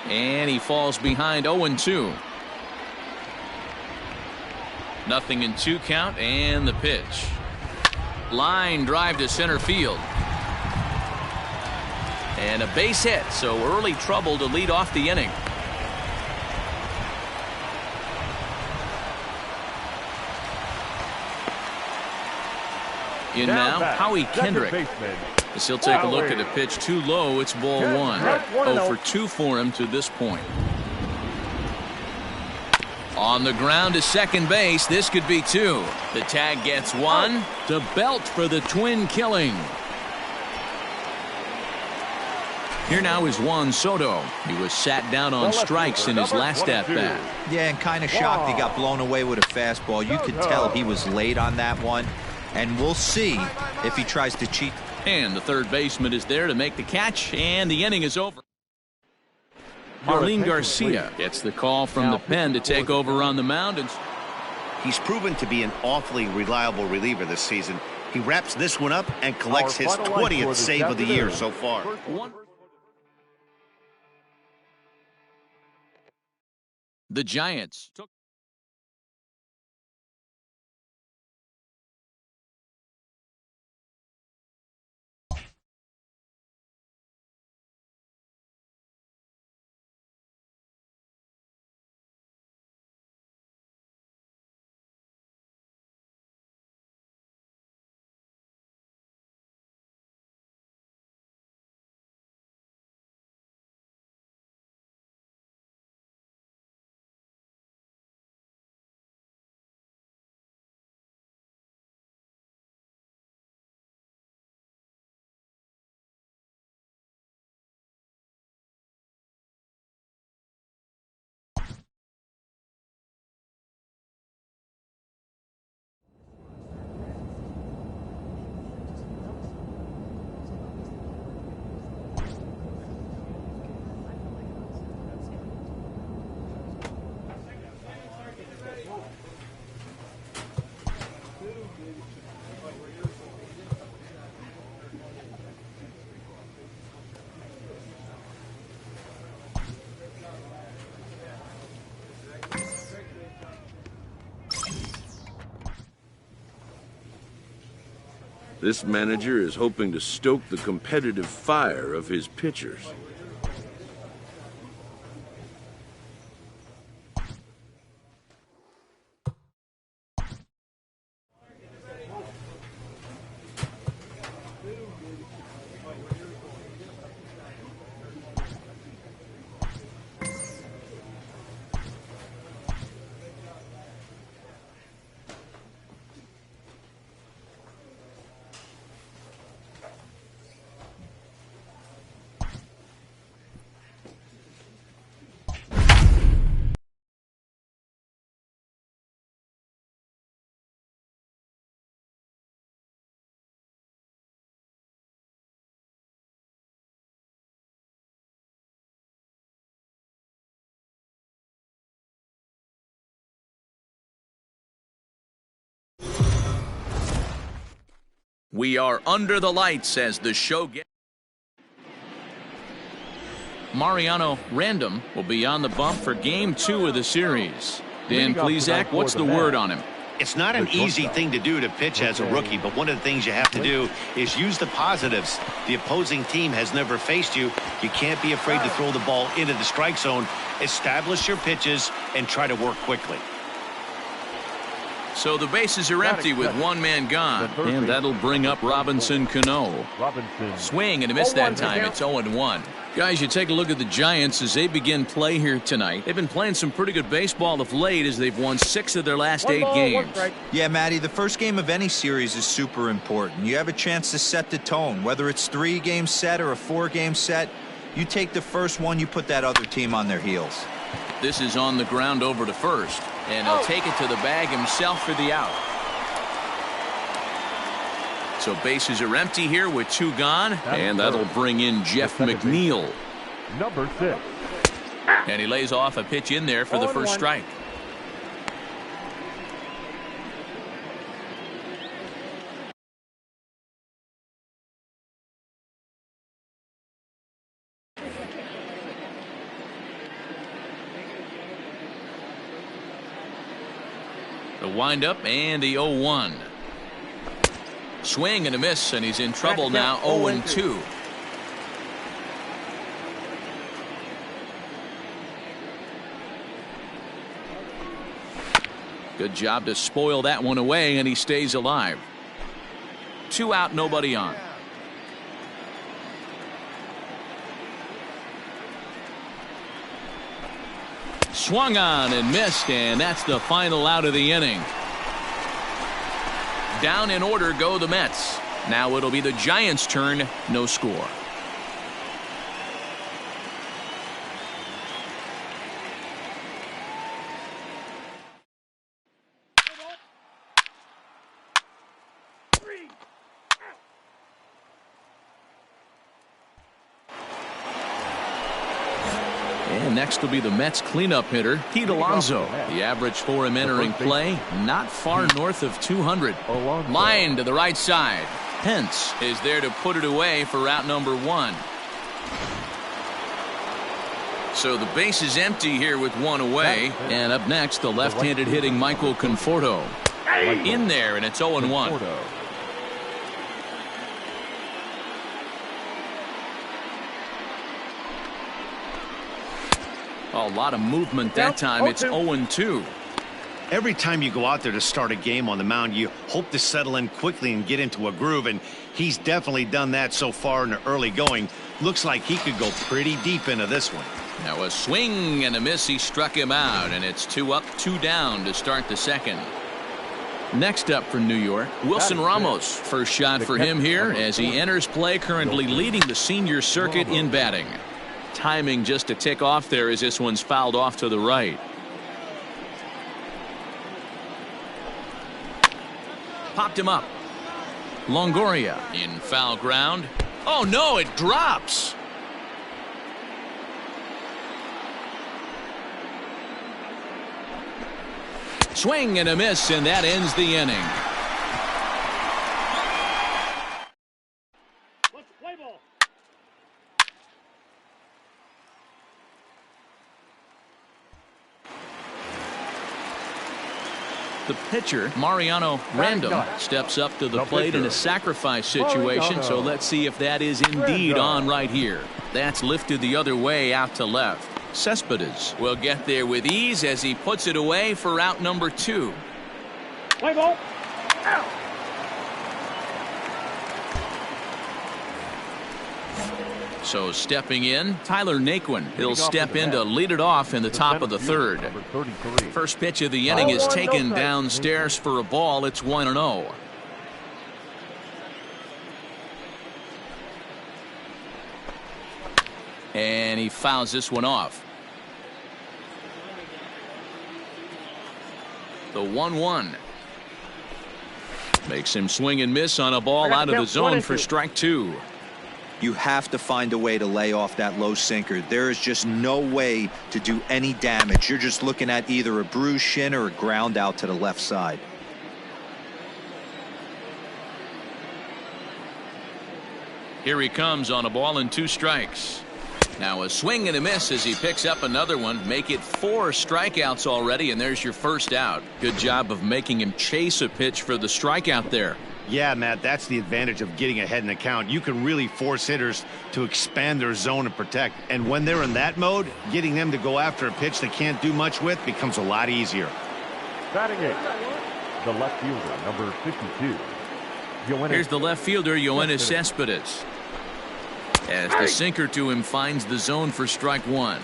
And he falls behind 0-2. Nothing in 2 count, and the pitch. Line drive to center field. And a base hit, so early trouble to lead off the inning. In now, Howie Kendrick. As he'll take a look at a pitch too low, it's ball one. 0 for 2 for him to this point. On the ground to second base, this could be 2. The tag gets 1 to Belt for the twin killing. Here now is Juan Soto. He was sat down on strikes in his last at-bat. Yeah, and kind of shocked he got blown away with a fastball. You could tell he was late on that one. And we'll see if he tries to cheat. And the third baseman is there to make the catch, and the inning is over. Marlene Garcia gets the call from the pen to take over on the mound. And he's proven to be an awfully reliable reliever this season. He wraps this one up and collects his 20th save of the year so far. The Giants took This manager is hoping to stoke the competitive fire of his pitchers. We are under the lights as the show gets. Mariano Random will be on the bump for Game 2 of the series. Dan Plesac, what's the word on him? It's not an easy thing to do to pitch as a rookie, but one of the things you have to do is use the positives. The opposing team has never faced you. You can't be afraid to throw the ball into the strike zone. Establish your pitches and try to work quickly. So the bases are empty with one man gone, and that'll bring up Robinson Cano. Swing and a miss that time. It's 0-1. Guys, you take a look at the Giants as they begin play here tonight. They've been playing some pretty good baseball of late as they've won 6 of their last 8 games. Yeah, Matty, the first game of any series is super important. You have a chance to set the tone, whether it's 3-game set or a 4-game set. You take the first one, you put that other team on their heels. This is on the ground over to first, and he'll take it to the bag himself for the out. So bases are empty here with 2 gone, and that'll bring in Jeff McNeil. Number 6. And he lays off a pitch in there for the first strike. The windup and the 0-1. Swing and a miss, and he's in trouble now. 0-2. Good job to spoil that one away, and he stays alive. 2 out, nobody on. Swung on and missed, and that's the final out of the inning. Down in order go the Mets. Now it'll be the Giants' turn. No score. And next will be the Mets cleanup hitter, Pete Alonso. The average for him entering play, not far north of 200. Line to the right side. Pence is there to put it away for out number 1. So the base is empty here with 1 away. And up next, the left-handed hitting Michael Conforto. In there, and it's 0-1. A lot of movement that time. It's 0-2. Every time you go out there to start a game on the mound, you hope to settle in quickly and get into a groove, and he's definitely done that so far in the early going. Looks like he could go pretty deep into this one. Now a swing and a miss. He struck him out, and it's 2 up, 2 down to start the second. Next up for New York, Wilson Ramos. First shot for him here as he enters play, currently leading the senior circuit in batting. Timing just to tick off there as this one's fouled off to the right. Popped him up. Longoria in foul ground. Oh no, it drops. Swing and a miss, and that ends the inning. The pitcher, Mariano Random, steps up to the plate in a sacrifice situation, so let's see if that is indeed on right here. That's lifted the other way out to left. Cespedes will get there with ease as he puts it away for out number 2. Play ball. Out. So stepping in, Tyler Naquin. He'll step in to lead it off in the top of the third. First pitch of the inning is taken downstairs for a ball. It's 1-0. And he fouls this one off. The 1-1. Makes him swing and miss on a ball out of the zone for strike 2. You have to find a way to lay off that low sinker. There is just no way to do any damage. You're just looking at either a bruised shin or a ground out to the left side. Here he comes on a ball and 2 strikes. Now a swing and a miss as he picks up another one. Make it 4 strikeouts already, and there's your first out. Good job of making him chase a pitch for the strikeout there. Yeah, Matt, that's the advantage of getting ahead in the count. You can really force hitters to expand their zone and protect. And when they're in that mode, getting them to go after a pitch they can't do much with becomes a lot easier. Batting it, the left fielder, number 52. Here's the left fielder, Yoenis Cespedes. As the sinker to him finds the zone for strike 1.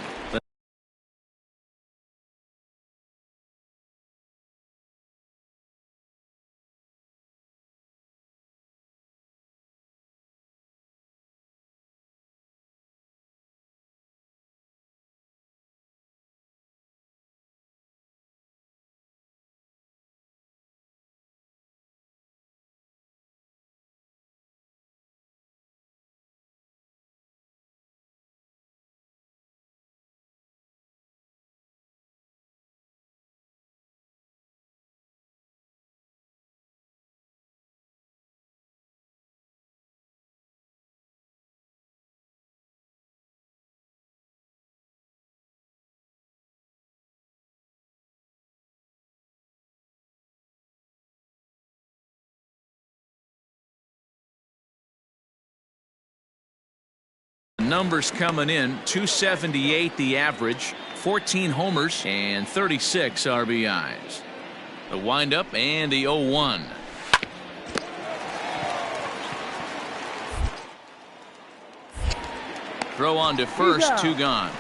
Numbers coming in, 278 the average, 14 homers and 36 RBIs. The windup and the 0-1. Throw on to first, 2 gone.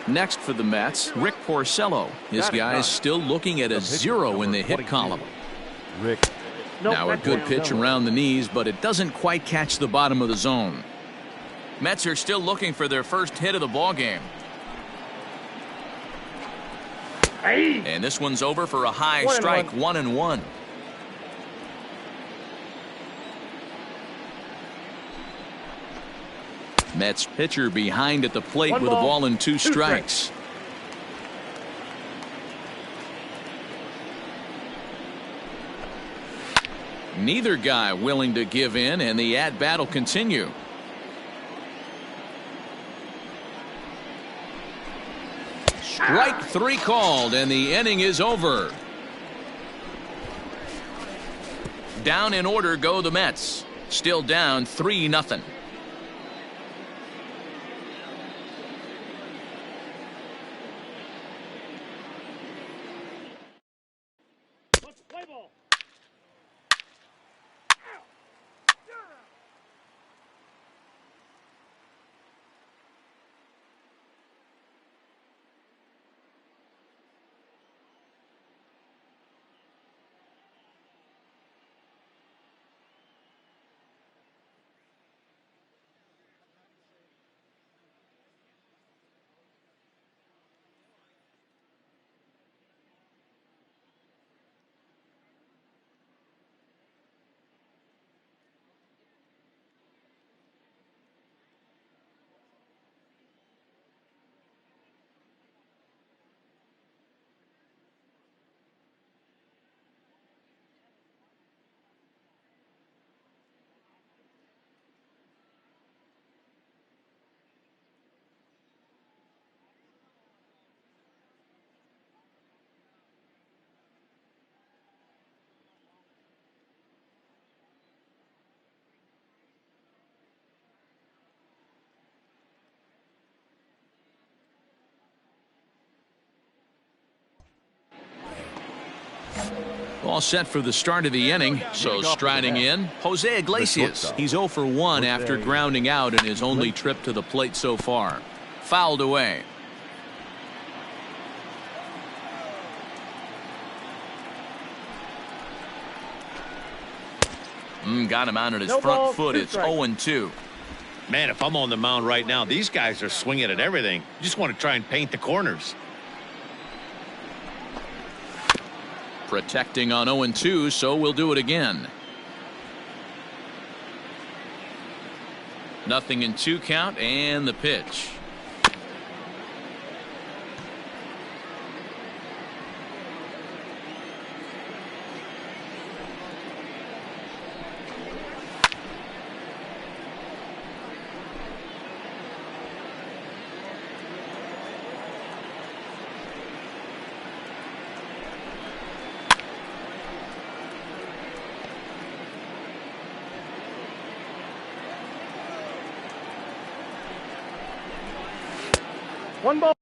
Next for the Mets, Rick Porcello. His guys still looking at a 0 in the hit column. Rick. Now a good pitch around the knees, but it doesn't quite catch the bottom of the zone. Mets are still looking for their first hit of the ball game. And this one's over for a high strike, 1-1. Mets pitcher behind at the plate with a ball and 2 strikes. Neither guy willing to give in, and the at-bat will continue. Strike 3 called, and the inning is over. Down in order go the Mets. Still down 3-0. All set for the start of the inning. So striding in, Jose Iglesias. He's 0 for 1 after grounding out in his only trip to the plate so far. Fouled away. Got him out at his front foot. It's 0-2. Man, if I'm on the mound right now, these guys are swinging at everything. You just want to try and paint the corners. Protecting on 0-2, so we'll do it again. Nothing in 2 count, and the pitch. One ball.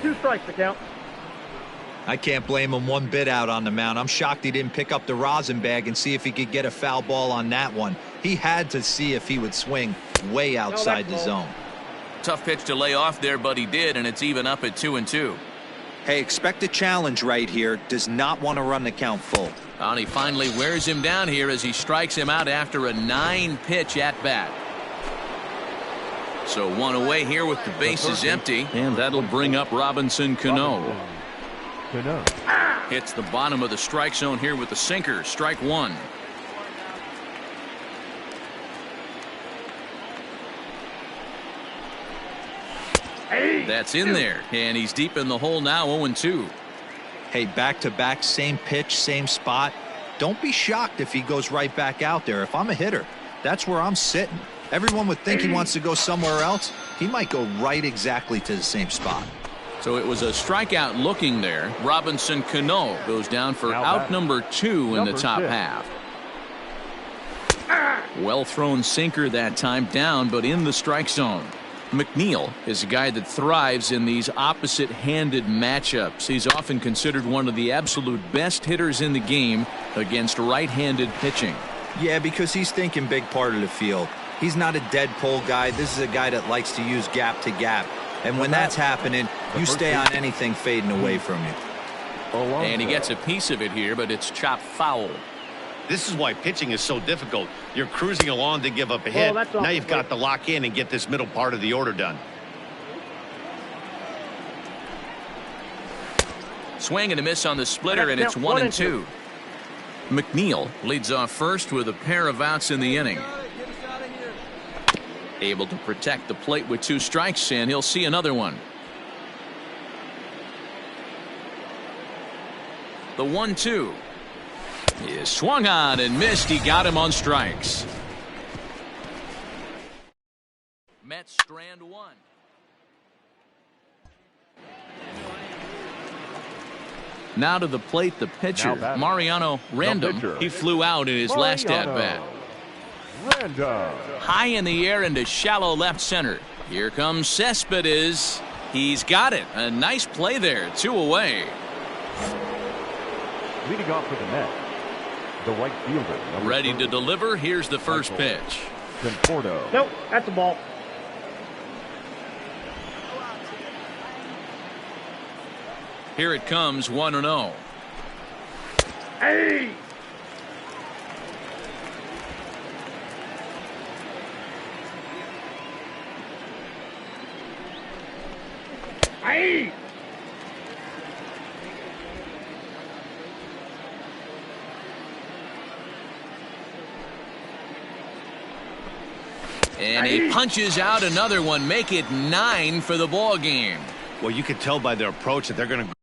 2 strikes to count. I can't blame him one bit out on the mound. I'm shocked he didn't pick up the rosin bag and see if he could get a foul ball on that one. He had to see if he would swing way outside the zone. Tough pitch to lay off there, but he did, and it's even up at 2-2. Hey, expect a challenge right here. Does not want to run the count full. And he finally wears him down here as he strikes him out after a 9-pitch at bat. So 1 away here with the bases empty, and that'll bring up Robinson Cano. Hits the bottom of the strike zone here with the sinker. Strike 1. That's in there, and he's deep in the hole now. 0-2. Hey, back-to-back, same pitch, same spot. Don't be shocked if he goes right back out there. If I'm a hitter, that's where I'm sitting. Everyone would think he wants to go somewhere else. He might go right exactly to the same spot. So it was a strikeout looking there. Robinson Cano goes down for out number 2 in the top half. Well thrown sinker that time, down but in the strike zone. McNeil is a guy that thrives in these opposite-handed matchups. He's often considered one of the absolute best hitters in the game against right-handed pitching. Yeah, because he's thinking big part of the field. He's not a dead pull guy. This is a guy that likes to use gap to gap. And when that's happening, you stay on anything fading away from you. And he gets a piece of it here, but it's chopped foul. This is why pitching is so difficult. You're cruising along to give up a hit. Now you've got to lock in and get this middle part of the order done. Swing and a miss on the splitter, and it's 1-2. McNeil leads off first with a pair of outs in the inning. Able to protect the plate with 2 strikes, and he'll see another one. The 1-2 is swung on and missed. He got him on strikes. Mets strand 1. Now to the plate, the pitcher, Mariano Random. He flew out in his last at-bat. High in the air into shallow left center. Here comes Cespedes. He's got it. A nice play there. 2 away. Leading off for the Mets, the right fielder. Ready to deliver. Here's the first pitch. Nope, that's a ball. Here it comes, 1-0. Hey! Hey! And he punches out another one. Make it 9 for the ball game. Well, you can tell by their approach that they're going to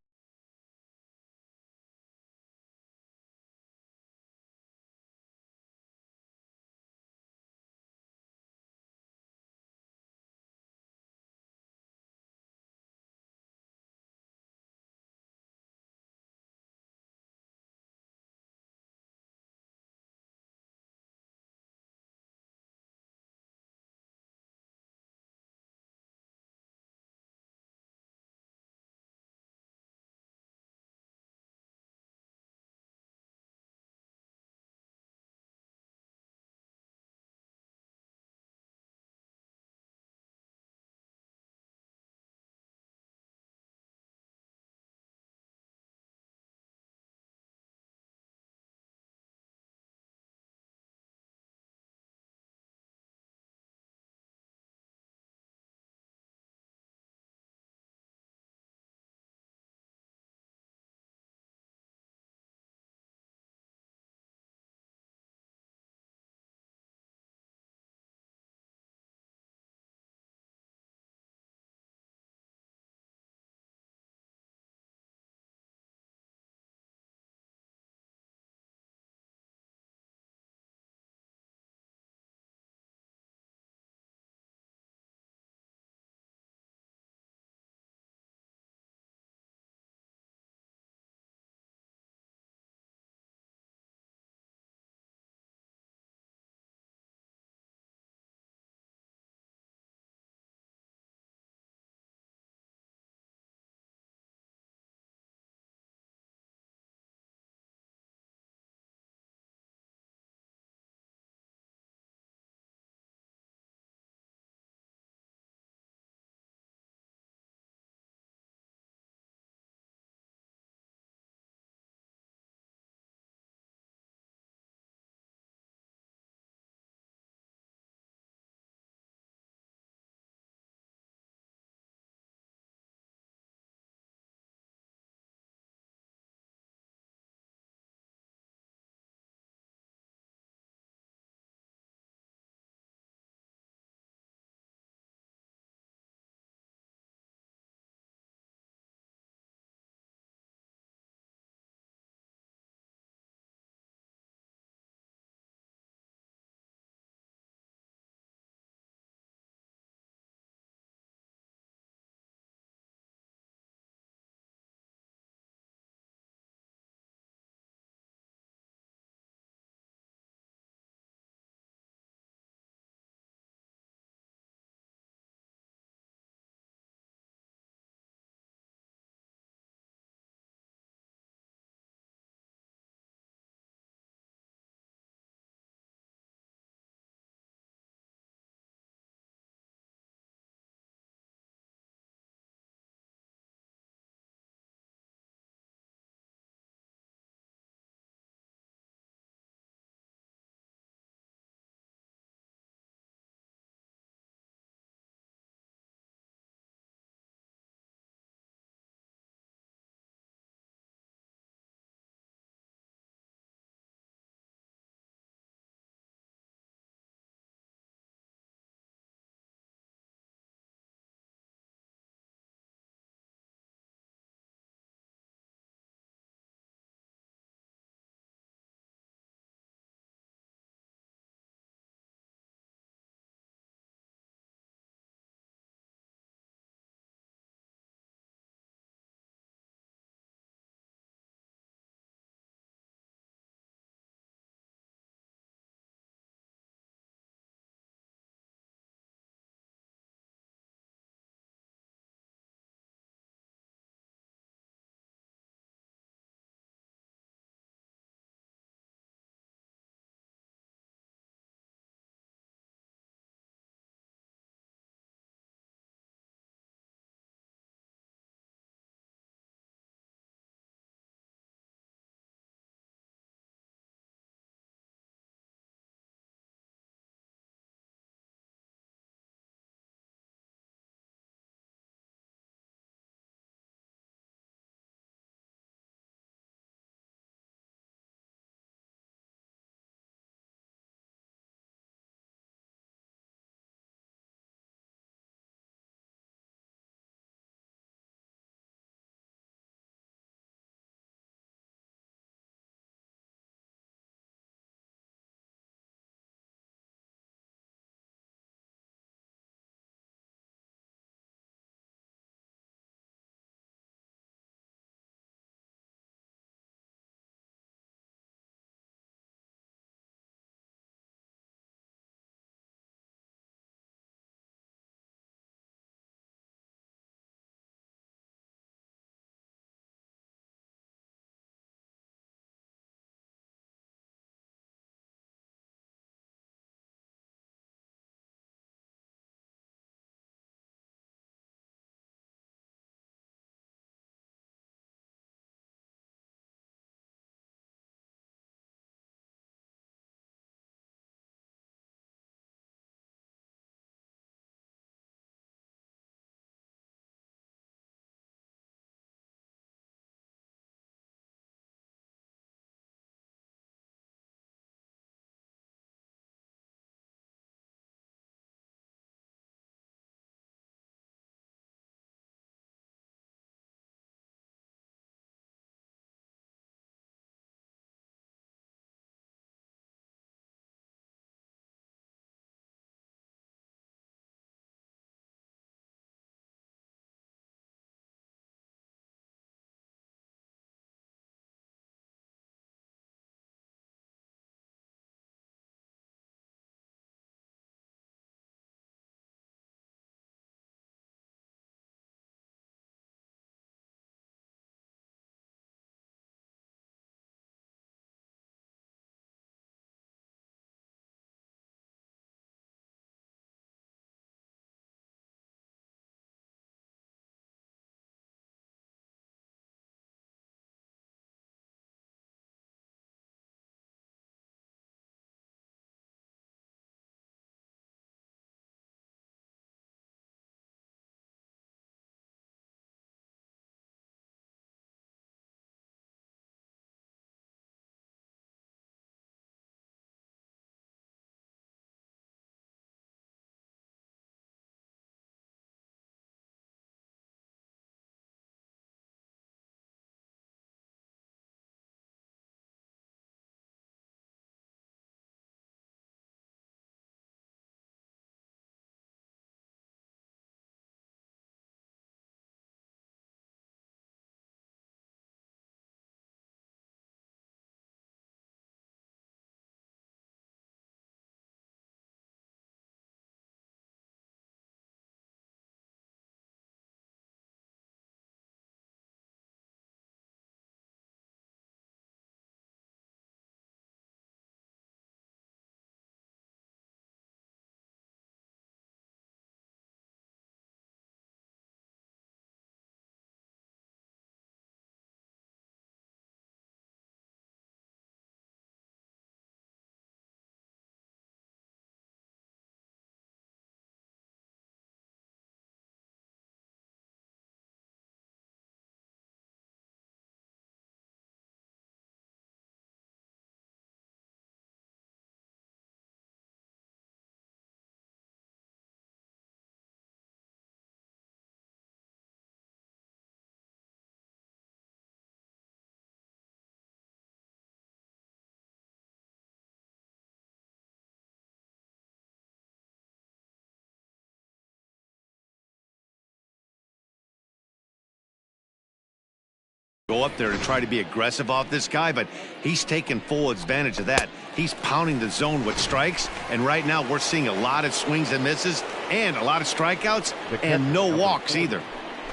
go up there and try to be aggressive off this guy, but he's taking full advantage of that. He's pounding the zone with strikes, and right now we're seeing a lot of swings and misses and a lot of strikeouts and no walks either.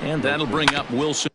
And that'll bring up Wilson.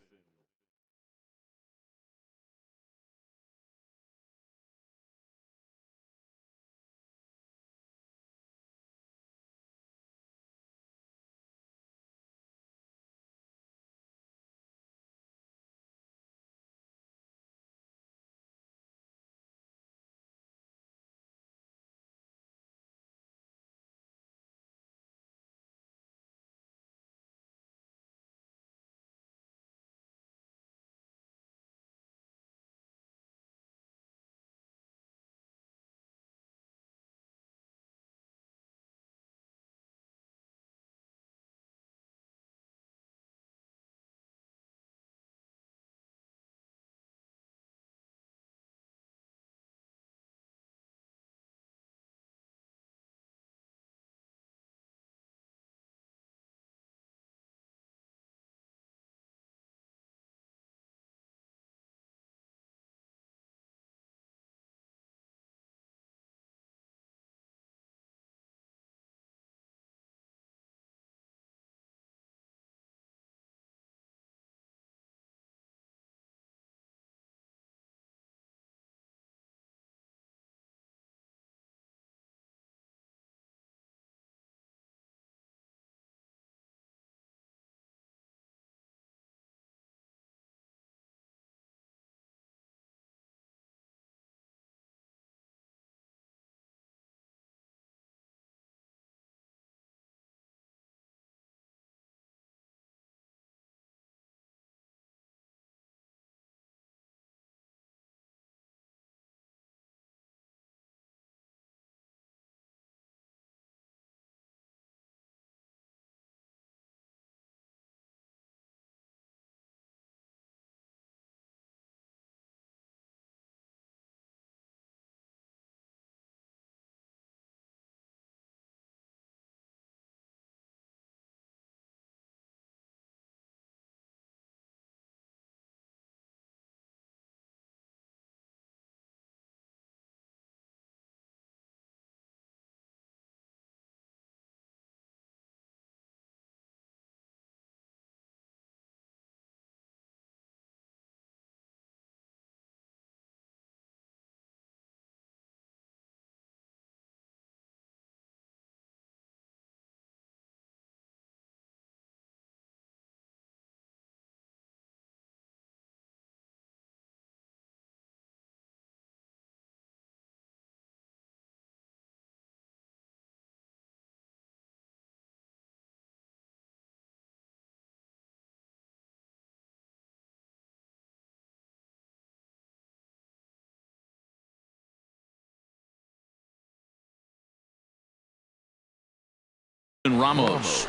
Ramos.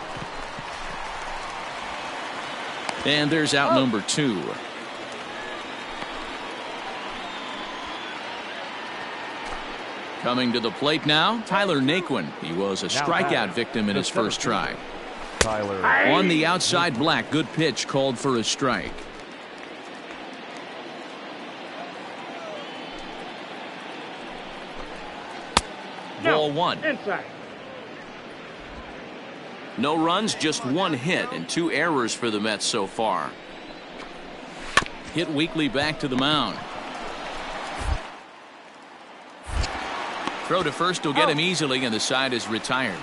And there's out number 2. Coming to the plate now, Tyler Naquin. He was a strikeout victim in his first try. On the outside, Black. Good pitch, called for a strike. Ball 1. Inside. No runs, just 1 hit and 2 errors for the Mets so far. Hit weakly back to the mound. Throw to first will get him easily, and the side is retired.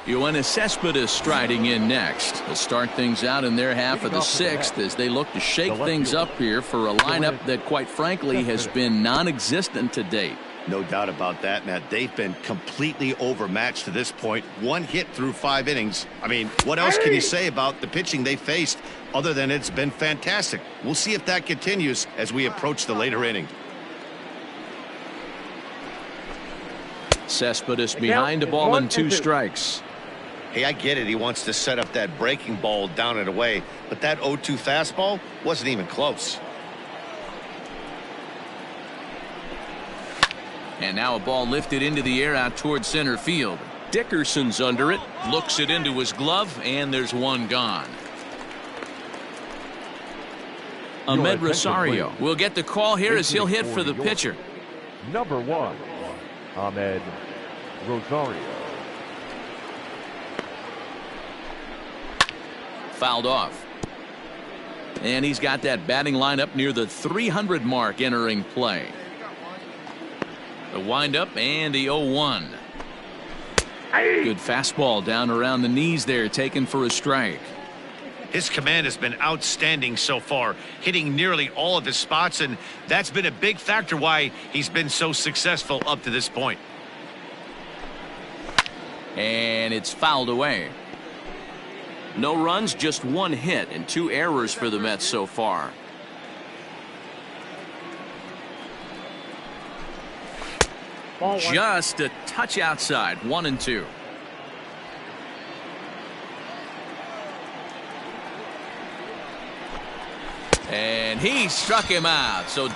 Yoenis Cespedes striding in next. They'll start things out in their half of the 6th as they look to shake things up here for a lineup that, quite frankly, has been non-existent to date. No doubt about that, Matt. They've been completely overmatched to this point. 1 hit through 5 innings. I mean, what else can you say about the pitching they faced other than it's been fantastic? We'll see if that continues as we approach the later inning. Cespedes behind the ball and 2 strikes. Hey, I get it. He wants to set up that breaking ball down and away, but that 0-2 fastball wasn't even close. And now a ball lifted into the air out toward center field. Dickerson's under it, looks it into his glove, and there's 1 gone. Ahmed Rosario will get the call here as he'll hit for the pitcher. Number 1, Ahmed Rosario. Fouled off. And he's got that batting lineup near the 300 mark entering play. The windup and the 0-1. Good fastball down around the knees there, taken for a strike. His command has been outstanding so far, hitting nearly all of his spots, and that's been a big factor why he's been so successful up to this point. And it's fouled away. No runs, just 1 hit and 2 errors for the Mets so far. Just a touch outside, 1-2. And he struck him out. So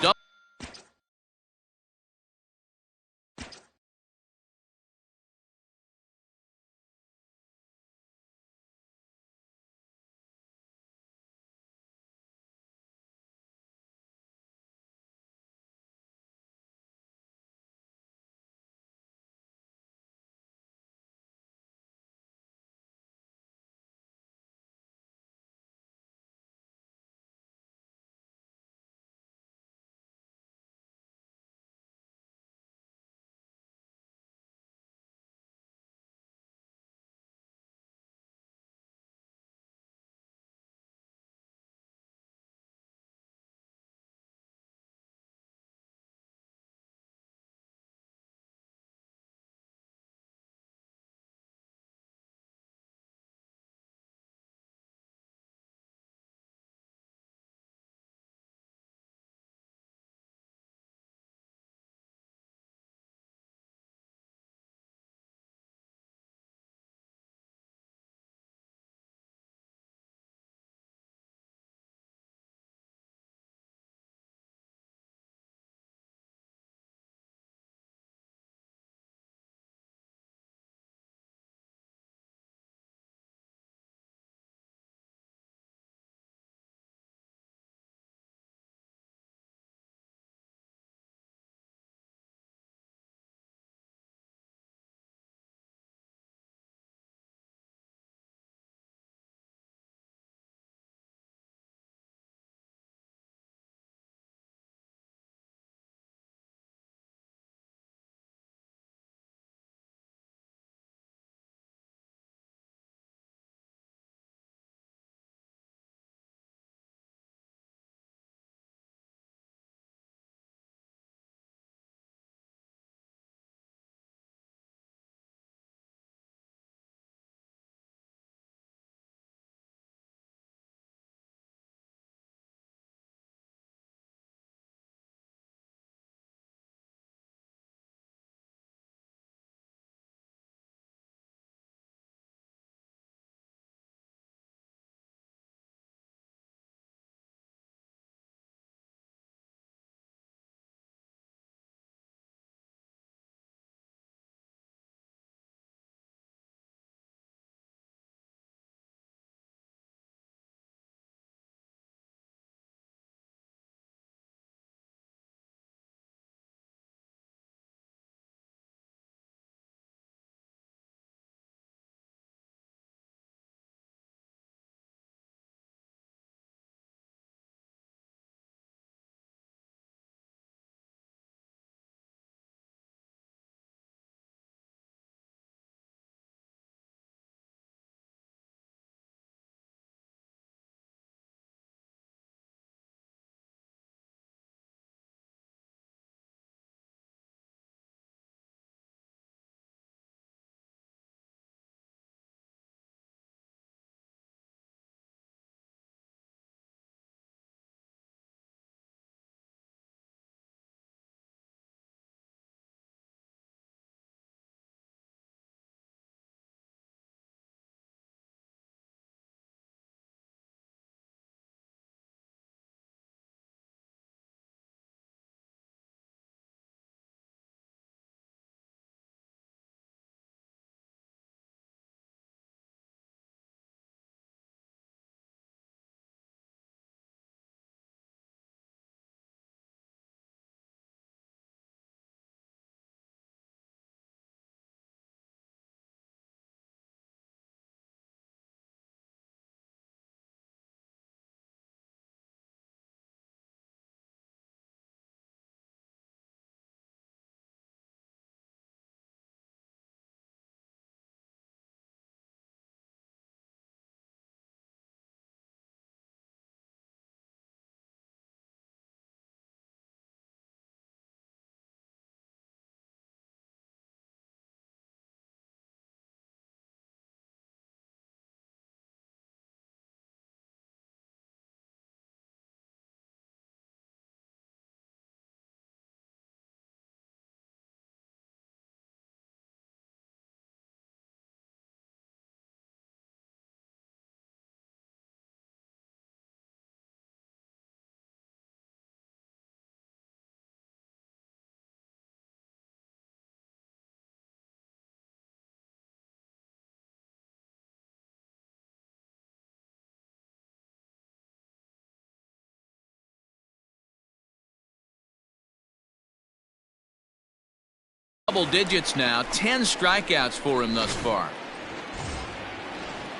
Double digits now, 10 strikeouts for him thus far.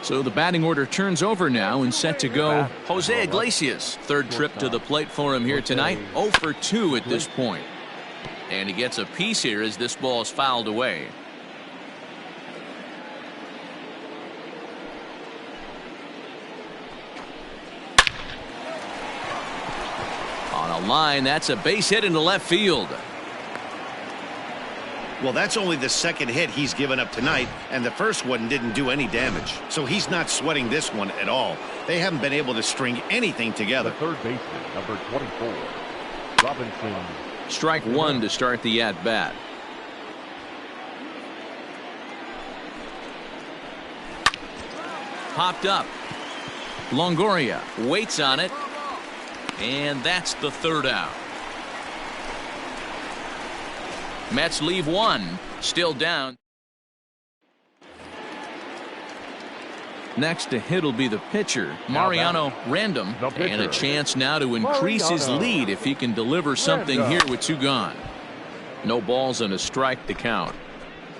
So the batting order turns over now and set to go Jose Iglesias. Third trip to the plate for him here tonight. 0 for 2 at this point. And he gets a piece here as this ball is fouled away. On a line, that's a base hit into left field. Well, that's only the second hit he's given up tonight, and the first one didn't do any damage. So he's not sweating this one at all. They haven't been able to string anything together. The third baseman, number 24, Robinson. Strike one to start the at-bat. Popped up. Longoria waits on it. And that's the third out. Mets leave one, still down. Next to hit will be the pitcher, Mariano Random, and a chance now to increase his lead if he can deliver something here with 2 gone. No balls and a strike to count.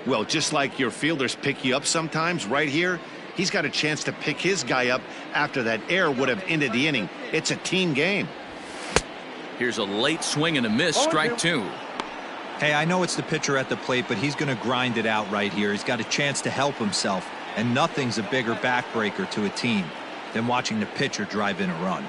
Well, just like your fielders pick you up sometimes, right here, he's got a chance to pick his guy up after that error would have ended the inning. It's a team game. Here's a late swing and a miss, strike 2. Hey, I know it's the pitcher at the plate, but he's going to grind it out right here. He's got a chance to help himself, and nothing's a bigger backbreaker to a team than watching the pitcher drive in a run.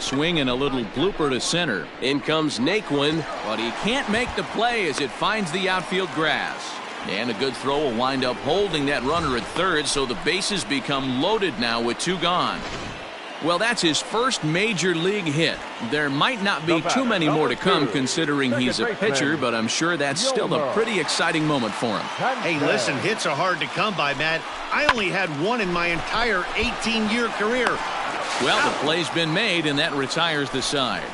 Swing and a little blooper to center. In comes Naquin, but he can't make the play as it finds the outfield grass. And a good throw will wind up holding that runner at third, so the bases become loaded now with 2 gone. Well, that's his first major league hit. There might not be too many more to come considering he's a pitcher, but I'm sure that's still a pretty exciting moment for him. Hey, listen, hits are hard to come by, Matt. I only had one in my entire 18-year career. Well, the play's been made, and that retires the side.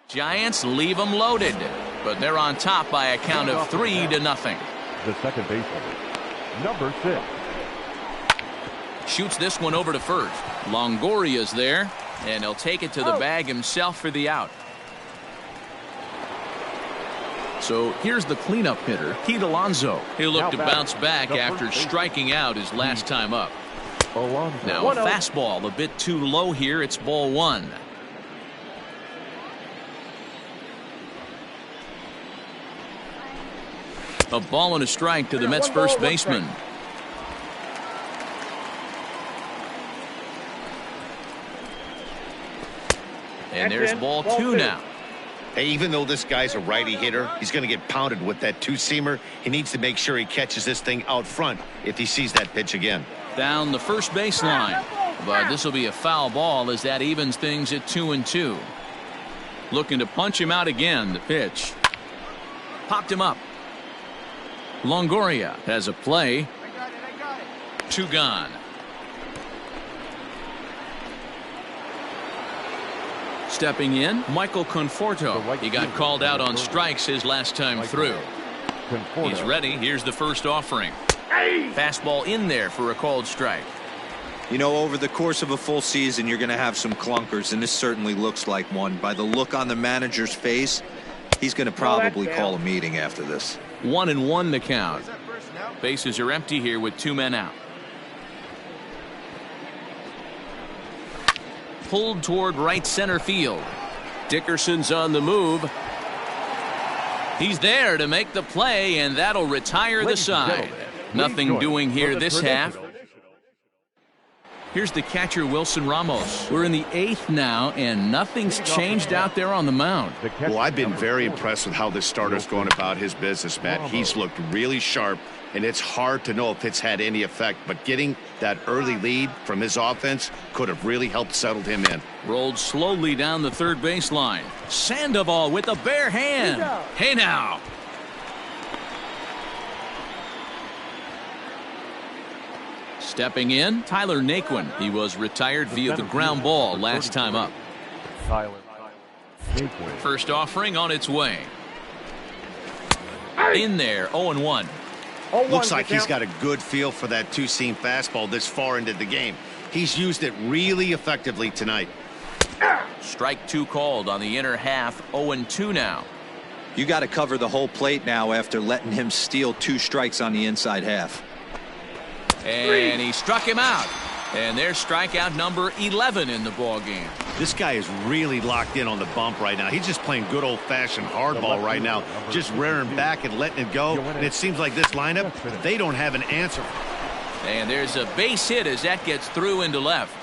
Giants leave them loaded, but they're on top by a count of 3-0. The second baseman, number 6. Shoots this one over to first. Longoria's there, and he'll take it to the bag himself for the out. So here's the cleanup hitter, Pete Alonso. He'll look to bounce back after striking out his last time up. Now a fastball a bit too low here. It's ball 1. A ball and a strike to the Mets first baseman. And there's ball 2 now. Hey, even though this guy's a righty hitter, he's going to get pounded with that 2-seamer. He needs to make sure he catches this thing out front if he sees that pitch again. Down the first baseline. But this will be a foul ball as that evens things at 2-2. Looking to punch him out again. The pitch. Popped him up. Longoria has a play. 2 gone. Stepping in, Michael Conforto. He got called out on strikes his last time through. He's ready. Here's the first offering. Fastball in there for a called strike. You know, over the course of a full season, you're going to have some clunkers, and this certainly looks like one. By the look on the manager's face, he's going to probably call a meeting after this. 1-1 the count. Bases are empty here with 2 men out. Pulled toward right center field. Dickerson's on the move. He's there to make the play, and that'll retire the side. Nothing doing here this half. Here's the catcher, Wilson Ramos. We're in the 8th now, and nothing's changed out there on the mound. Well, I've been very impressed with how this starter's going about his business, Matt. He's looked really sharp, and it's hard to know if it's had any effect, but getting that early lead from his offense could have really helped settle him in. Rolled slowly down the third baseline. Sandoval with a bare hand. Hey now. Stepping in, Tyler Naquin. He was retired via the ground ball last time up. First offering on its way. In there, 0-1. Looks like he's got a good feel for that 2-seam fastball this far into the game. He's used it really effectively tonight. Strike 2 called on the inner half, 0-2 now. You got to cover the whole plate now after letting him steal 2 strikes on the inside half. And he struck him out. And there's strikeout number 11 in the ball game. This guy is really locked in on the bump right now. He's just playing good old-fashioned hardball right now, just rearing back and letting it go. And it seems like this lineup, they don't have an answer. And there's a base hit as that gets through into left.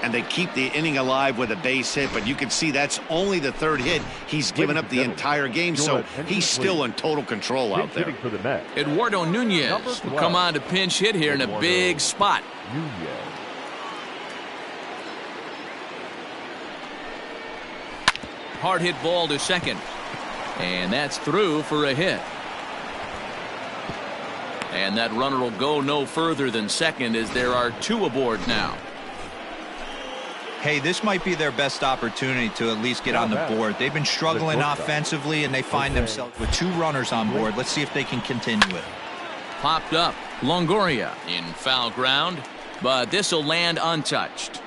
And they keep the inning alive with a base hit, but you can see that's only the 3rd hit he's given up the entire game, so he's still in total control out there. Eduardo Nunez will come on to pinch hit here in a big spot. Hard hit ball to second. And that's through for a hit. And that runner will go no further than second as there are 2 aboard now. Hey, this might be their best opportunity to at least get on the board. They've been struggling offensively, and they find themselves with 2 runners on board. Let's see if they can continue it. Popped up. Longoria in foul ground, but this will land untouched.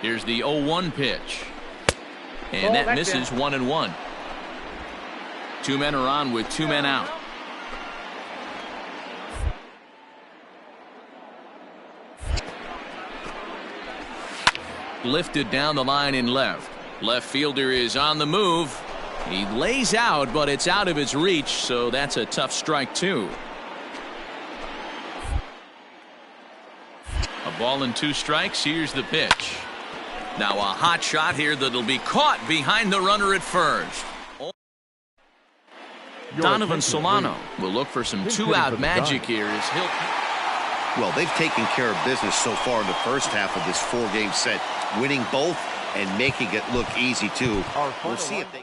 Here's the 0-1 pitch. And that misses 1-1. 2 men are on with 2 men out. Lifted down the line in left. Left fielder is on the move. He lays out, but it's out of his reach, so that's a tough strike, too. A ball and 2 strikes. Here's the pitch. Now a hot shot here that'll be caught behind the runner at first. Donovan Solano will look for some 2-out magic here as he'll. Well, they've taken care of business so far in the first half of this 4-game set, winning both and making it look easy too. We'll see if they